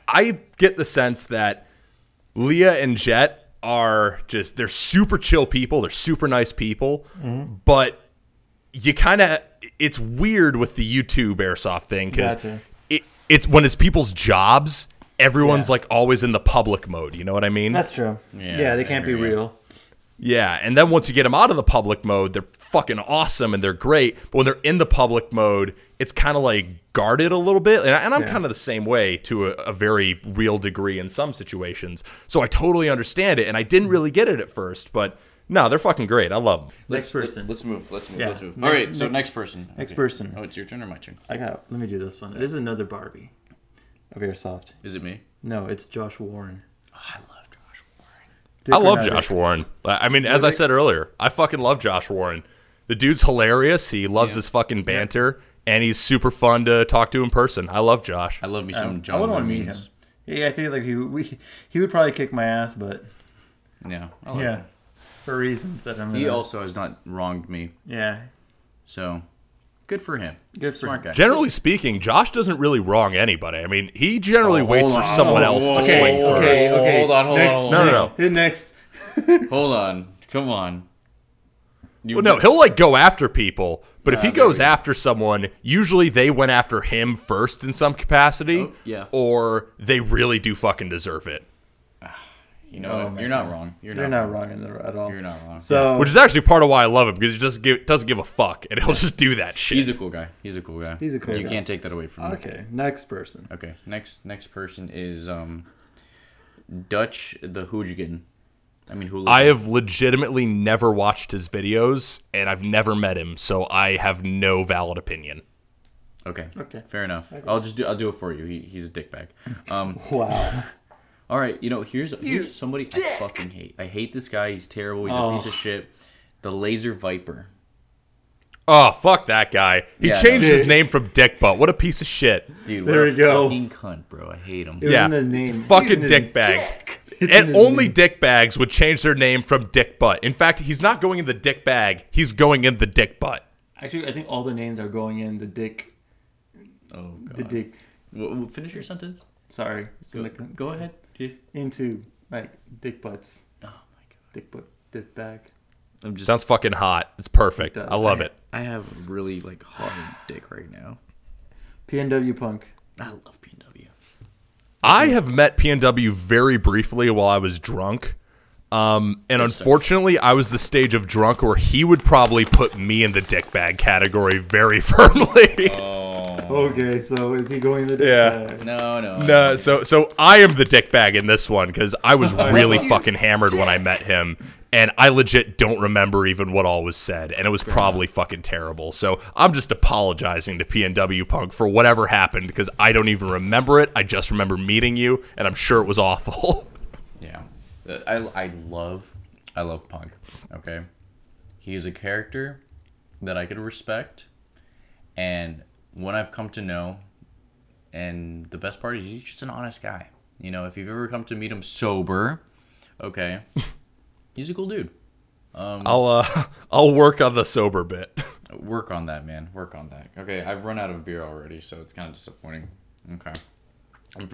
I get the sense that Leah and Jet are just, they're super chill people. They're super nice people. Mm-hmm. But you kind of, it's weird with the YouTube airsoft thing, because it's when it's people's jobs, everyone's like always in the public mode. You know what I mean? That's true. Yeah, they can't be real. Yeah, and then once you get them out of the public mode, they're fucking awesome and they're great. But when they're in the public mode, it's kind of like guarded a little bit. And I'm kind of the same way to a very real degree in some situations. So I totally understand it, and I didn't really get it at first. But no, they're fucking great. I love them. Let's move. Yeah. All right, so next person. Next person. Oh, it's your turn or my turn? Let me do this one. It is another Barbie of airsoft. Is it me? No, it's Josh Warren. Oh, I love Josh Warren. I love Josh Warren. I mean, as I said earlier, I fucking love Josh Warren. The dude's hilarious. He loves his fucking banter, and he's super fun to talk to in person. I love Josh. I love me some John. I wouldn't want to meet him. Yeah, I think like he would probably kick my ass, but yeah, for reasons that I'm. He also has not wronged me. Yeah. So, good for him. Smart guy. Generally speaking, Josh doesn't really wrong anybody. I mean, he generally waits for someone else to swing first. Okay. Hold on. No. Next. Hold on. Come on. Well, no, he'll like go after people, but if he goes after someone, usually they went after him first in some capacity, or they really do fucking deserve it. You know what? You're not wrong. You're not wrong at all. You're not wrong. So, which is actually part of why I love him, because he just doesn't give a fuck, and he'll just do that shit. He's a cool guy. You can't take that away from him. Okay, next person. Okay, next person is Dutch the Hooligan. I have legitimately never watched his videos, and I've never met him, so I have no valid opinion. Okay. Fair enough. Okay. I'll do it for you. He's a dickbag. Wow. All right, here's somebody I fucking hate. I hate this guy. He's terrible. He's a piece of shit. The Laser Viper. Oh, fuck that guy. He changed his name from Dick Butt. What a piece of shit. Dude, there we go. Fucking cunt, bro. I hate him. Yeah. Fucking dickbag. And only dickbags would change their name from Dick Butt. In fact, he's not going in the dick bag. He's going in the dick butt. Actually, I think all the names are going in the dick. Oh, God. The dick. Well, finish your sentence. Sorry. Go ahead. Into, like, dick butts. Oh, my God. Dick butt. Dick bag. Sounds fucking hot. It's perfect. I love it. I have really, like, hard dick right now. PNW Punk. I love PNW. I have met PNW very briefly while I was drunk. And unfortunately, I was the stage of drunk where he would probably put me in the dickbag category very firmly. Okay, so is he going the dickbag? No. So I am the dickbag in this one because I was really fucking hammered when I met him. And I legit don't remember even what all was said. And it was probably fucking terrible. So I'm just apologizing to PNW Punk for whatever happened because I don't even remember it. I just remember meeting you, and I'm sure it was awful. Yeah. I love Punk. Okay? He is a character that I could respect. And when I've come to know, and the best part is he's just an honest guy. If you've ever come to meet him sober, okay... He's a cool dude. I'll work on the sober bit. Work on that, man. Work on that. Okay, I've run out of beer already, so it's kind of disappointing. Okay.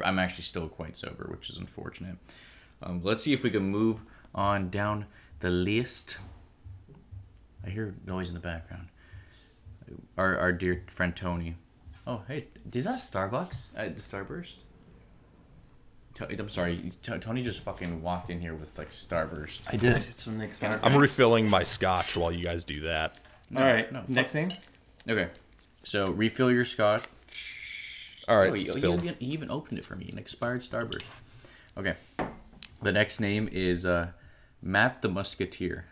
I'm actually still quite sober, which is unfortunate. Let's see if we can move on down the list. I hear noise in the background. Our dear friend Tony. Oh, hey, is that a Starbucks at Starburst? I'm sorry, Tony just fucking walked in here with, like, Starburst. I did. It's from the experiment. I'm refilling my scotch while you guys do that. All right, next name? Okay, so refill your scotch. All right, he even opened it for me, an expired Starburst. Okay, the next name is Matt the Musketeer.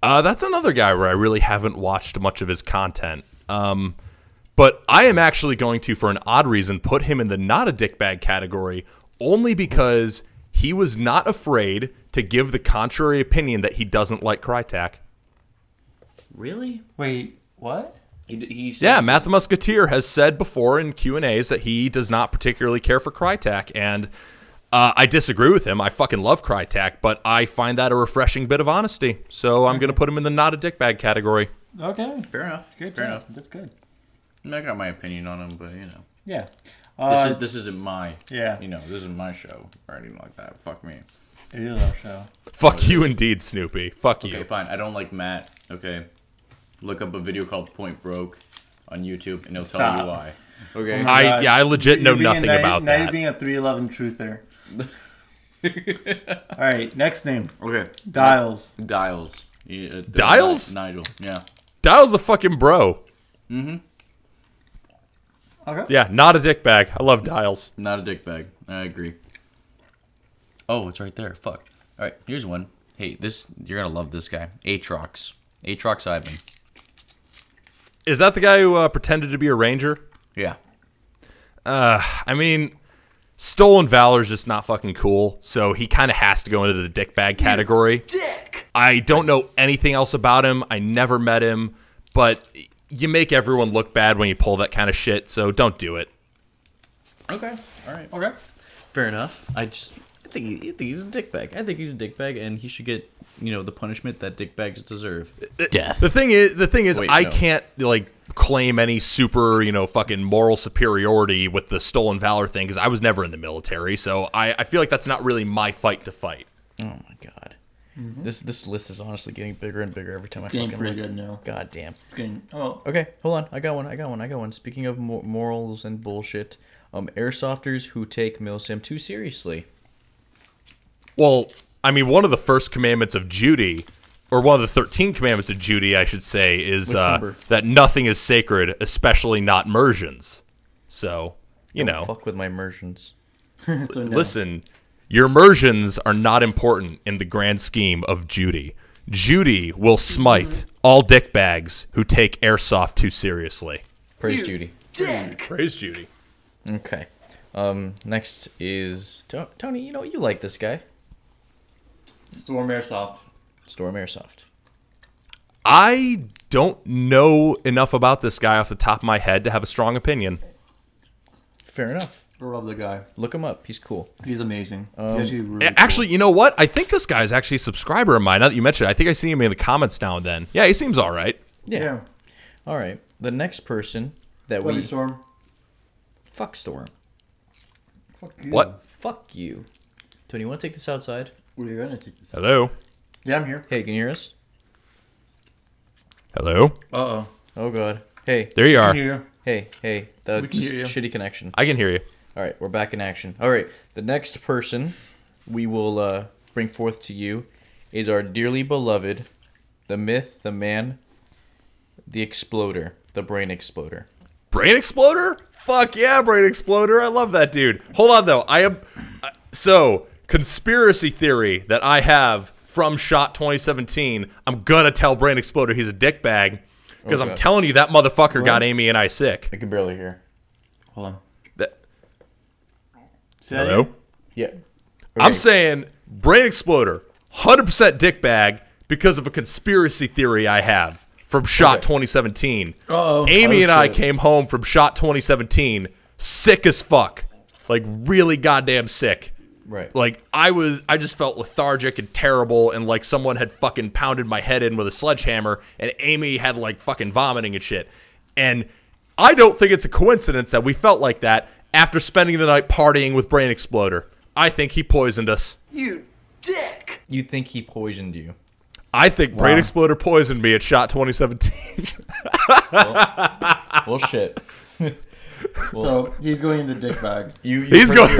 That's another guy where I really haven't watched much of his content. But I am actually going to, for an odd reason, put him in the not a dickbag category only because he was not afraid to give the contrary opinion that he doesn't like Crytek. Really? Wait, what? He said yeah, Matt the Musketeer has said before in Q&As that he does not particularly care for Crytek, and I disagree with him. I fucking love Crytek, but I find that a refreshing bit of honesty. So I'm going to put him in the not a dickbag category. Okay. Fair enough. Fair enough. That's good. I got my opinion on him, but Yeah. This isn't my. Yeah. This isn't my show or anything like that. Fuck me. It is our show. Fuck you, indeed, Snoopy. Fuck you. Okay, fine. I don't like Matt. Okay. Look up a video called Point Broke on YouTube, and it'll tell you why. Okay. I legit know nothing about that. Now you're being a 311 truther. All right. Next name. Okay. Dials. Dials. Dials? Nigel. Yeah. Dials a fucking bro. Mm-hmm. Okay. Yeah, not a dickbag. I love Dials. Not a dickbag. I agree. Oh, it's right there. Fuck. All right, here's one. Hey, you're gonna love this guy. Aatrox. Aatrox Ivan. Is that the guy who pretended to be a ranger? Yeah. I mean, Stolen Valor is just not fucking cool, so he kind of has to go into the dickbag category. Dick. I don't know anything else about him. I never met him, but you make everyone look bad when you pull that kind of shit, so don't do it. Okay. All right. Okay. Fair enough. I think he's a dickbag. I think he's a dickbag, and he should get the punishment that dickbags deserve. Death. The thing is, Wait, I no. can't claim any super fucking moral superiority with the Stolen Valor thing because I was never in the military, so I feel like that's not really my fight to fight. Oh my god. Mm-hmm. This list is honestly getting bigger and bigger every time It's I getting fucking pretty look. good now. God damn. It's getting. Oh. Okay, hold on. I got one. Speaking of morals and bullshit, airsofters who take Milsim too seriously. Well, I mean, one of the first commandments of Judy, or one of the 13 commandments of Judy, I should say, is that nothing is sacred, especially not immersions. So, you know. Fuck with my immersions. So no. Listen, your immersions are not important in the grand scheme of Judy. Judy will smite all dickbags who take airsoft too seriously. Praise Judy. Praise Judy. Okay. Next is Tony. You know you like this guy. Storm Airsoft. Storm Airsoft. I don't know enough about this guy off the top of my head to have a strong opinion. Fair enough. I love the guy. Look him up. He's cool. He's amazing. He's really Actually, you know what? I think this guy's actually a subscriber of mine. Now that you mentioned it, I think I see him in the comments now and then. Yeah, he seems all right. Yeah. All right. The next person that cool. we Storm. fuck Storm. Fuck you. What? Fuck you. Tony, you want to take this outside? We're gonna take this. Hello? Yeah, I'm here. Hey, can you hear us? Hello? Uh-oh. Oh god. Hey. There you I are. can hear you. Hey. The We can hear you. shitty connection. I can hear you. All right, we're back in action. All right, the next person we will bring forth to you is our dearly beloved, the myth, the man, the exploder, the brain exploder. Brain Exploder? Fuck yeah, Brain Exploder. I love that dude. Hold on, though. So, conspiracy theory that I have from SHOT 2017, I'm gonna tell Brain Exploder he's a dickbag, because Okay. I'm telling you that motherfucker got Amy and I sick. I can barely hear. Hold on. That- Say that Hello? again? Yeah. I'm saying Brain Exploder, 100% dickbag because of a conspiracy theory I have from SHOT 2017. Uh-oh. Amy and I shit. came home from SHOT 2017 sick as fuck. Like, really goddamn sick. Right. Like, I just felt lethargic and terrible, and like someone had fucking pounded my head in with a sledgehammer, and Amy had like fucking vomiting and shit. And I don't think it's a coincidence that we felt like that after spending the night partying with Brain Exploder. I think he poisoned us. You think he poisoned you? I think Brain Exploder poisoned me at SHOT 2017. Well, shit. So he's going in the dick bag. He's going.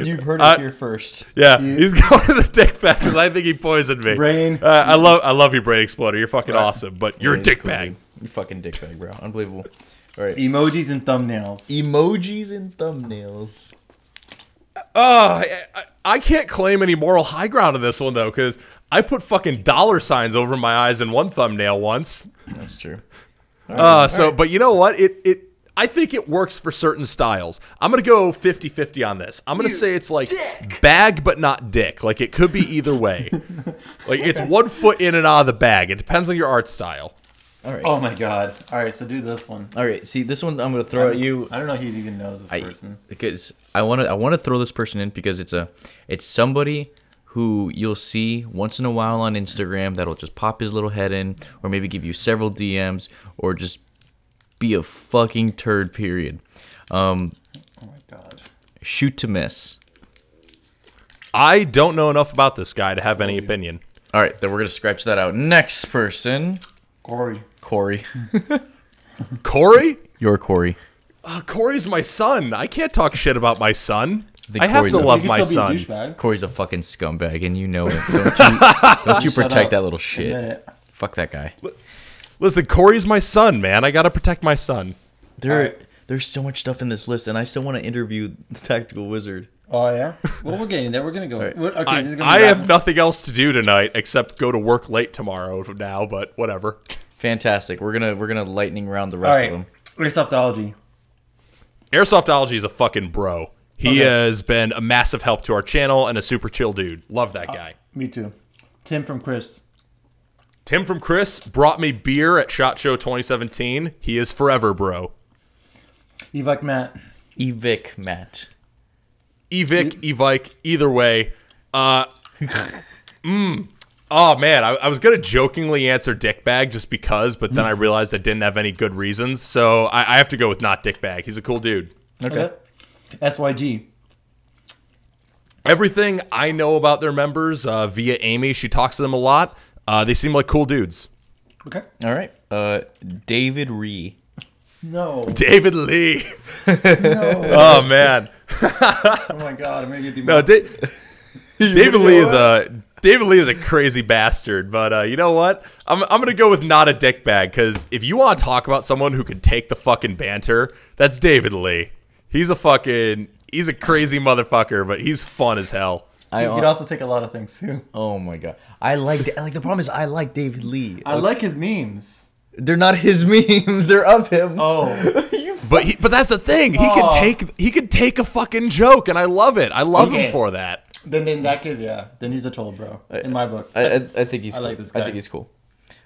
You've heard it here first. Yeah, he's going to the dick bag because I think he poisoned me. Brain. I love you, Brain Exploder. You're fucking awesome, but you're a dick bag. You fucking dick bag, bro. Unbelievable. All right. Emojis and thumbnails. Emojis and thumbnails. I can't claim any moral high ground in this one though, because I put fucking dollar signs over my eyes in one thumbnail once. That's true. But you know what? I think it works for certain styles. I'm going to go 50-50 on this. I'm going to say it's like bag but not dick. Like, it could be either way. Like, it's 1 foot in and out of the bag. It depends on your art style. All right. Oh my god. Alright, so do this one. All right. See, this one I'm going to throw at you. I don't know if he even knows this person. Because I want to throw this person in because it's somebody who you'll see once in a while on Instagram that'll just pop his little head in, or maybe give you several DMs, or just be a fucking turd, period. Oh my god. Shoot to miss. I don't know enough about this guy to have any opinion. All right, then we're going to scratch that out. Next person. Corey. Corey. Corey? You're Corey. Corey's my son. I can't talk shit about my son. think I have Corey's to a- love He my could still be a son. douchebag. Corey's a fucking scumbag, and you know it. Don't you Shut protect up. that little Admit shit. it. Fuck that guy. Listen, Corey's my son, man. I gotta protect my son. There's so much stuff in this list, and I still want to interview the Tactical Wizard. Oh yeah. Well, we're getting there. We're gonna go. Right. Okay. This is gonna I be have rapid- nothing else to do tonight except go to work late tomorrow now, but whatever. Fantastic. We're gonna lightning round the All rest right. of them. Airsoftology. Airsoftology is a fucking bro. He Okay. has been a massive help to our channel and a super chill dude. Love that guy. Me too. Tim from Chris. Tim from Chris brought me beer at SHOT Show 2017. He is forever, bro. Evike Matt. Evic Matt. Evic, Evike, either way. Oh, man. I was going to jokingly answer dickbag just because, but then I realized I didn't have any good reasons. So I have to go with not dickbag. He's a cool dude. Okay. SYG. Everything I know about their members via Amy, she talks to them a lot. They seem like cool dudes. Okay. All right. David Ree. No. David Lee. No. Oh, man. Oh my god. I'm gonna get the. No, David Lee is a crazy bastard, but you know what? I'm gonna go with not a dickbag, because if you want to talk about someone who can take the fucking banter, that's David Lee. He's a crazy motherfucker, but he's fun as hell. He could also take a lot of things too. Oh my god, I like the problem is I like David Lee. I like his memes. They're not his memes. They're of him. Oh, but that's the thing. He can take a fucking joke, and I love it. I love him for that. Then in that case, yeah. Then he's a troll, bro. In my book. I think he's. I like this guy. I think he's cool.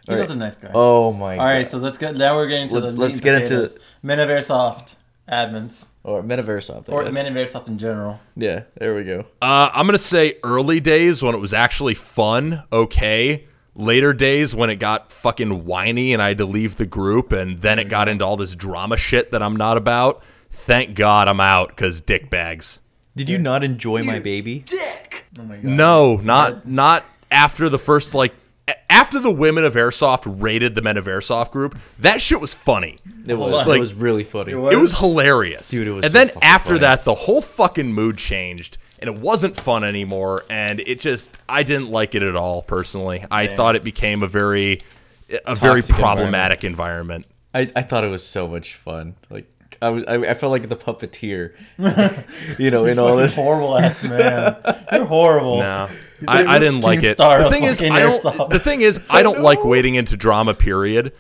He's a nice guy. Oh my god. All right, so let's get. Now we're getting to let's get into Men of Airsoft admins or Men of Airsoft. Or Men of Airsoft in general. Yeah, there we go. I'm gonna say early days when it was actually fun. Okay. Later days when it got fucking whiny and I had to leave the group, and then it got into all this drama shit that I'm not about. Thank God I'm out, because dick bags. Did you not enjoy my baby? Dick. Oh my god. No, not after the first after the Women of Airsoft raided the Men of Airsoft group. That shit was funny. It was. It was really funny. It was hilarious. Dude, it was. And so then after funny. that, the whole fucking mood changed. And it wasn't fun anymore, and I didn't like it at all, personally. I thought it became a very problematic environment. I thought it was so much fun. Like, I felt like the puppeteer, in all this. Horrible ass man. You're horrible. No, I didn't like it. The thing is, I don't like wading into drama, period.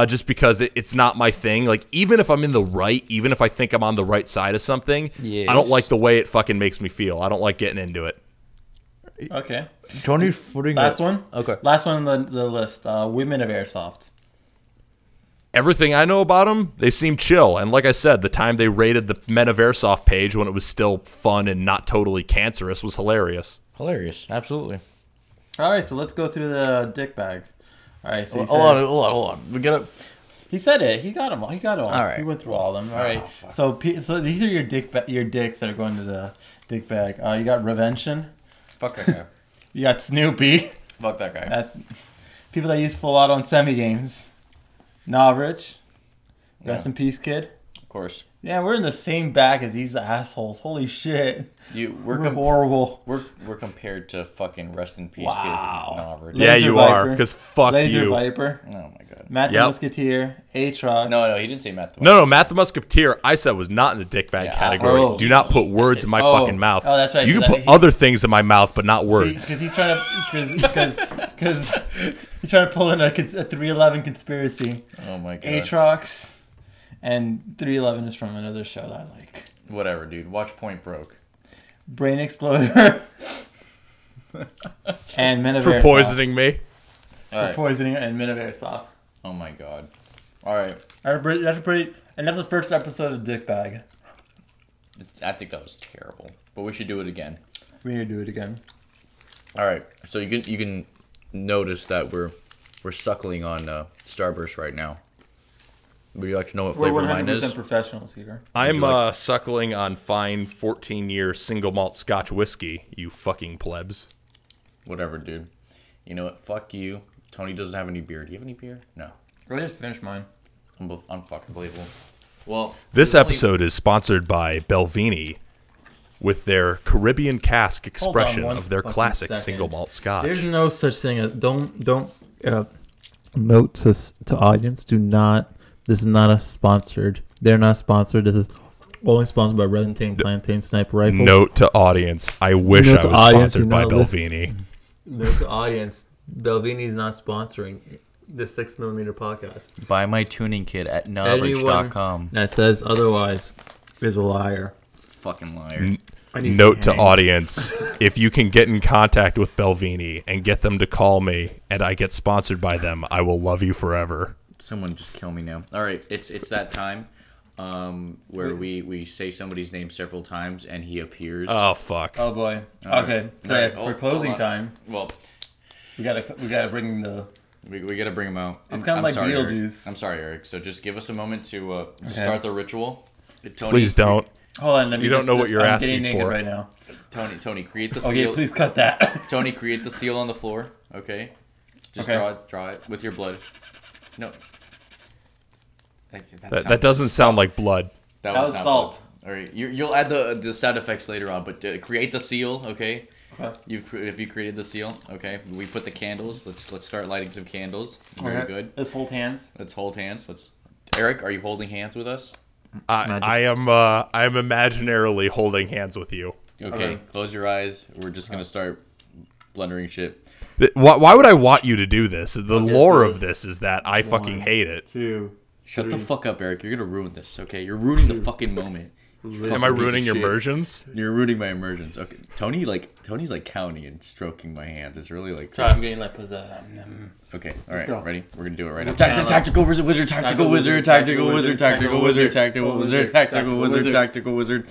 Just because it's not my thing. Like, even if I'm in the right, even if I think I'm on the right side of something, I don't like the way it fucking makes me feel. I don't like getting into it. Okay. Tony, last one? Okay. Last one on the list. Women of Airsoft. Everything I know about them, they seem chill. And like I said, the time they raided the Men of Airsoft page when it was still fun and not totally cancerous was hilarious. Hilarious. Absolutely. All right, so let's go through the dick bag. All right, so hold on. We gotta. He said it. He got them all. All right. He went through all of them. All right. So these are your dicks that are going to the dick bag. You got Revention. Fuck that guy. You got Snoopy. Fuck that guy. That's people that use full auto on semi games. Novrich. Rest in peace, kid. Of course. Yeah, we're in the same bag as these assholes. Holy shit. We're horrible. We're compared to fucking rest in peace, wow. kid. Yeah, you are, because fuck Laser you. Viper. Oh my god. Matt the Musketeer. Aatrox. No, he didn't say Matt the No, Matt the Musketeer, I said was not in the dick bag category. Oh. Do not put words in my fucking mouth. Oh, that's right. You can put other things in my mouth, but not words. Because he's trying to, because he's trying to pull in a 311 conspiracy. Oh my god. Aatrox, and 311 is from another show that I like. Whatever, dude. Watch Point Broke. Brain Exploder. And Men of For Airsoft. poisoning me. For poisoning and Men of Airsoft. Oh my god. All right. And that's the first episode of Dick Bag. I think that was terrible, but we should do it again. We need to do it again. All right. So you can notice that we're suckling on Starburst right now. Would you like to know what flavor mine is? We're 100% professionals here. I'm suckling on fine 14-year single malt Scotch whiskey, you fucking plebs. Whatever, dude. You know what? Fuck you. Tony doesn't have any beer. Do you have any beer? No. I just finished mine. Unfucking believable. Well, this episode is sponsored by Belvini with their Caribbean cask expression of their classic single malt Scotch. There's no such thing as don't note to audience. Do not. This is not a sponsored. They're not sponsored. This is only sponsored by Redentain Plantain Sniper Rifles. Note to audience. I wish I was sponsored by Belvini. Note to audience. Belvini is not sponsoring the 6mm podcast. Buy my tuning kit at novrich.com. That says otherwise is a liar. Fucking liar. Note to audience, if you can get in contact with Belvini and get them to call me and I get sponsored by them, I will love you forever. Someone just kill me now. All right, it's that time where we say somebody's name several times and he appears. Oh fuck. Oh boy. Okay. So it's for closing time. Well, we gotta bring the. We gotta bring him out. It's kind of like Beetlejuice. I'm sorry, Eric. So just give us a moment to start the ritual. Tony, please don't. Hold on. You don't know what you're asking for right now. Tony, create the seal. Okay, please cut that. Tony, create the seal on the floor. Okay. Just draw it with your blood. No. That doesn't sound like blood. That was salt. Blood. All right, you'll add the sound effects later on, but create the seal, okay? Have you created the seal? Okay. We put the candles. Let's start lighting some candles. Very good. Let's hold hands. Let's hold hands. Eric, are you holding hands with us? I am imaginarily holding hands with you. Okay. Close your eyes. We're just gonna start blundering shit. Why would I want you to do this? The lore of this is that I fucking hate it. 2. Shut the fuck up, Eric. You're gonna ruin this. Okay. You're ruining the fucking moment. Am I ruining your immersions? You're ruining my immersions. Okay, Tony's like counting and stroking my hands. It's really like. Sorry, I'm getting like possessed. Okay, all right, ready? We're gonna do it right now. Tactical wizard, tactical wizard, tactical wizard, tactical wizard, tactical wizard, tactical wizard, tactical wizard,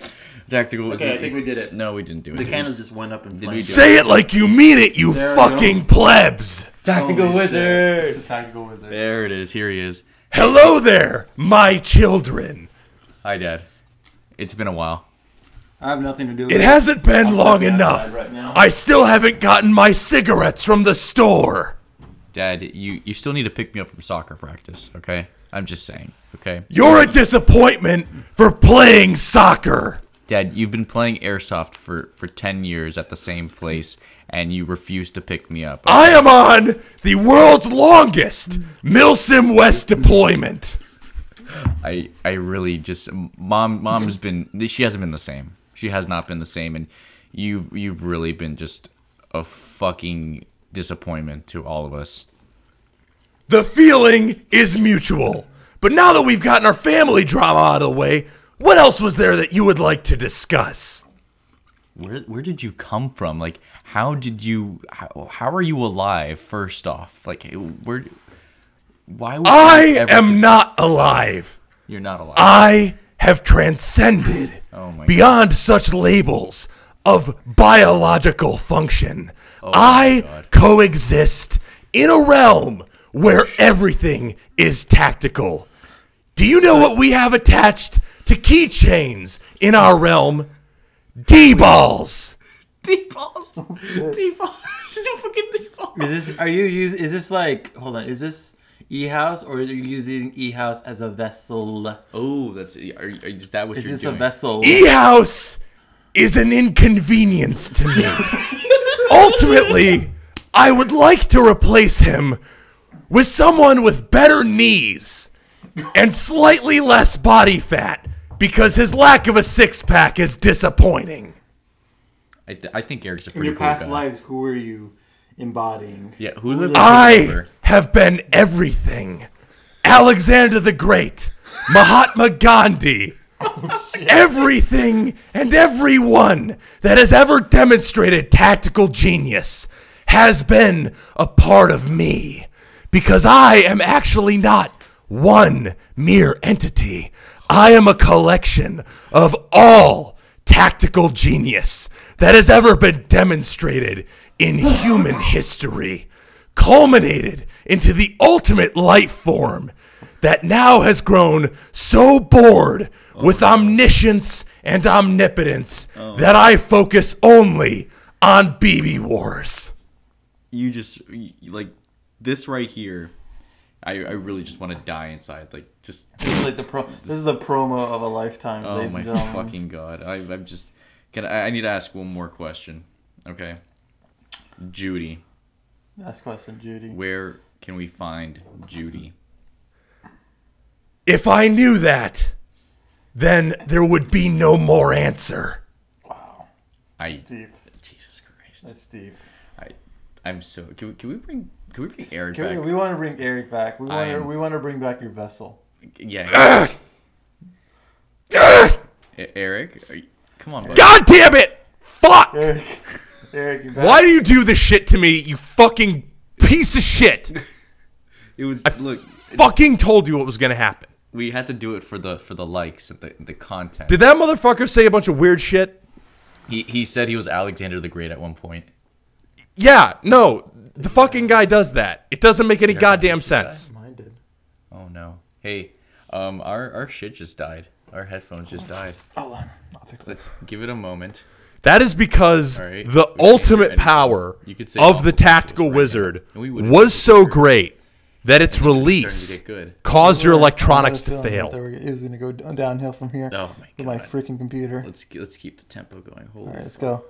tactical wizard. Okay, I think we did it. No, we didn't do it. The candles just went up and flamed. Say it like you mean it, you fucking plebs! Tactical wizard. It's a tactical wizard. There it is. Here he is. Hello there, my children. Hi, Dad. It's been a while. I have nothing to do with It hasn't been long enough. right now. I still haven't gotten my cigarettes from the store. Dad, you still need to pick me up from soccer practice, okay? I'm just saying, okay? You're a disappointment for playing soccer. Dad, you've been playing airsoft for 10 years at the same place, and you refuse to pick me up. I am on the world's longest Milsim West deployment. I really just mom's been, she hasn't been the same. She has not been the same, and you've really been just a fucking disappointment to all of us. The feeling is mutual. But now that we've gotten our family drama out of the way, what else was there that you would like to discuss? Where did you come from? Like, how are you alive? First off, like, why would I am not alive. You're not alive. I have transcended beyond such labels of biological function. I coexist in a realm where everything is tactical. Do you know what we have attached to keychains in our realm? D-balls. D-balls. D-balls. Fucking D-balls. Is this like, hold on, is this E-House, or are you using E-House as a vessel? Oh, is that what is you're this doing? a vessel? E-House is an inconvenience to me. Ultimately, I would like to replace him with someone with better knees and slightly less body fat, because his lack of a six-pack is disappointing. I think Eric's a In pretty your cool past guy. lives, who are you embodying? Yeah, who have I have been everything. Alexander the Great, Mahatma Gandhi, everything and everyone that has ever demonstrated tactical genius has been a part of me, because I am actually not one mere entity. I am a collection of all tactical genius that has ever been demonstrated in human history, culminated into the ultimate life form that now has grown so bored with omniscience and omnipotence that I focus only on BB wars. You just, like, this right here, I really just want to die inside. Like, just... This is like this is a promo of a lifetime, Oh ladies my and gentlemen. fucking god. I'm just... I need to ask one more question. Okay. Judy. Last question, Judy. Where can we find Judy? If I knew that, then there would be no more answer. Wow. Deep. Deep. Jesus Christ. That's deep. I'm so... Can we bring Eric back? We want to bring Eric back. We want to bring back your vessel. Yeah. Eric? Come on, buddy. God damn it! Fuck! Eric, you're back. Why do you do this shit to me, you fucking piece of shit? It was... Look, Fucking told you what was gonna happen. we had to do it for the likes and the content. Did that motherfucker say a bunch of weird shit? He said he was Alexander the Great at one point. Yeah, no. The fucking guy does that. It doesn't make any goddamn sense. Mine did. Oh no. Hey, our shit just died. Our headphones just died. Hold on. I'll fix it. Let's give it a moment. That is because All right. the We can't hear ultimate anything. power You could say of the awful tactical things right wizard now. We wouldn't was so disagree. great that its Starting to release get good. caused your I had a electronics to feeling that fail. it was gonna go downhill from here. Oh my With my god. freaking computer. Let's keep the tempo going. Holy All right, let's fuck.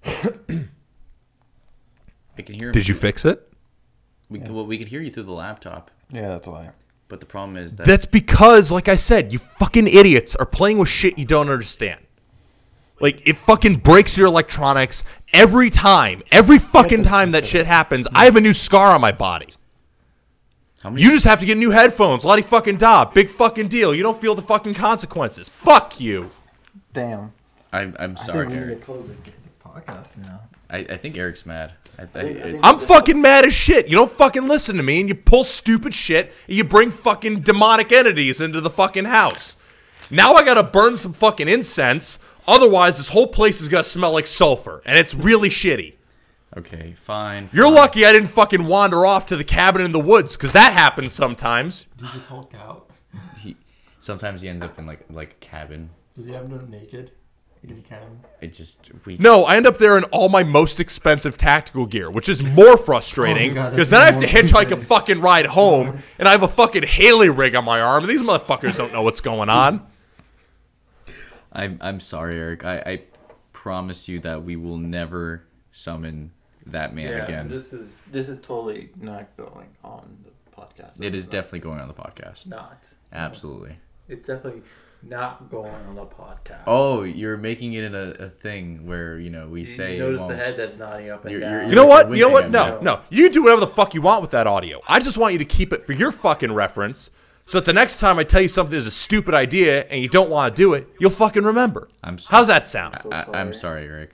go. I can hear him. Did you fix it? Well, we can hear you through the laptop. Yeah, that's why. But the problem is that That's because, like I said, you fucking idiots are playing with shit you don't understand. Like, it fucking breaks your electronics every time. Every fucking time that shit happens, I have a new scar on my body. how many? You just have to get new headphones. Lottie fucking da. Big fucking deal. You don't feel the fucking consequences. Fuck you. Damn. I'm sorry, Eric. close the podcast now. I think Eric's mad. I'm fucking mad as shit. You don't fucking listen to me, and you pull stupid shit, and you bring fucking demonic entities into the fucking house. Now I gotta burn some fucking incense, otherwise this whole place is gonna smell like sulfur, and it's really shitty. Okay, fine. You're lucky I didn't fucking wander off to the cabin in the woods, because that happens sometimes. Did he just Hulk out? Sometimes he ends up in like a cabin. Does he have no naked? If he can. No, I end up there in all my most expensive tactical gear, which is more frustrating, because then I have to hitchhike a fucking ride home, and I have a fucking Haley rig on my arm, and these motherfuckers don't know what's going on. I'm sorry, Eric. I promise you that we will never summon that man again. This is totally not going on the podcast. It is definitely going on the podcast. not. Absolutely. It's definitely not going on the podcast. Oh, you're making it in a thing where, we say... You notice well, the head that's nodding up and You're- down. You know what? winking You know what? at No, me. no. You can do whatever the fuck you want with that audio. I just want you to keep it for your fucking reference, so that the next time I tell you something is a stupid idea and you don't want to do it, you'll fucking remember. I'm sorry. How's that sound? I'm sorry, Eric.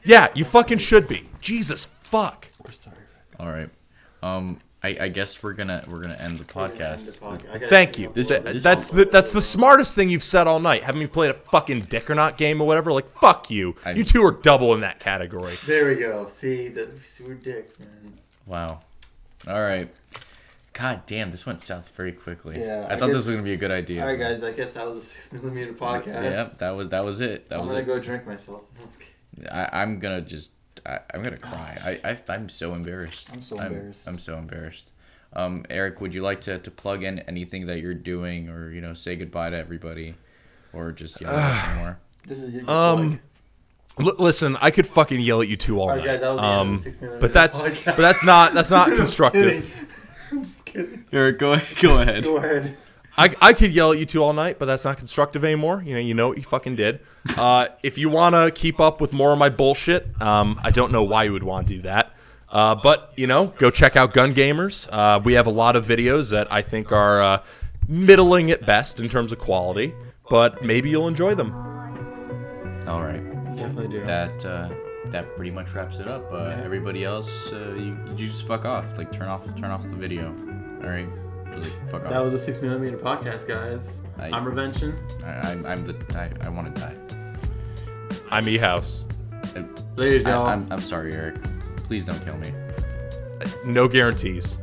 Yeah, you fucking should be. Jesus fuck. We're sorry. All right. I guess we're gonna end the podcast. Thank you. That's the smartest thing you've said all night. Haven't you played a fucking dick or not game or whatever? Like, fuck you. You two are double in that category. There we go. See, we're dicks, man. Wow. All right. God damn, this went south very quickly. Yeah, I thought this was gonna be a good idea. All right, guys. I guess that was a 6mm podcast. Yep, that was it. I'm gonna go drink myself. I'm gonna cry. I'm so embarrassed. I'm so embarrassed. I'm so embarrassed. Eric, would you like to plug in anything that you're doing, or say goodbye to everybody, or just some more? This is your Listen, I could fucking yell at you two all All right, night. guys, that was the end of the 6 minute but that's not constructive. I'm just kidding. Eric, go ahead. Go ahead. I could yell at you two all night, but that's not constructive anymore. You know what you fucking did. If you want to keep up with more of my bullshit, I don't know why you would want to do that. But, go check out GunGamers. We have a lot of videos that I think are middling at best in terms of quality, but maybe you'll enjoy them. All right. Definitely do. That pretty much wraps it up. Everybody else, you just fuck off. Like turn off the video. All right. Really, fuck off. That was a 6mm podcast, guys. I'm Revention. I want to die. I'm E-House. Ladies, y'all. I'm sorry, Eric. Please don't kill me. No guarantees.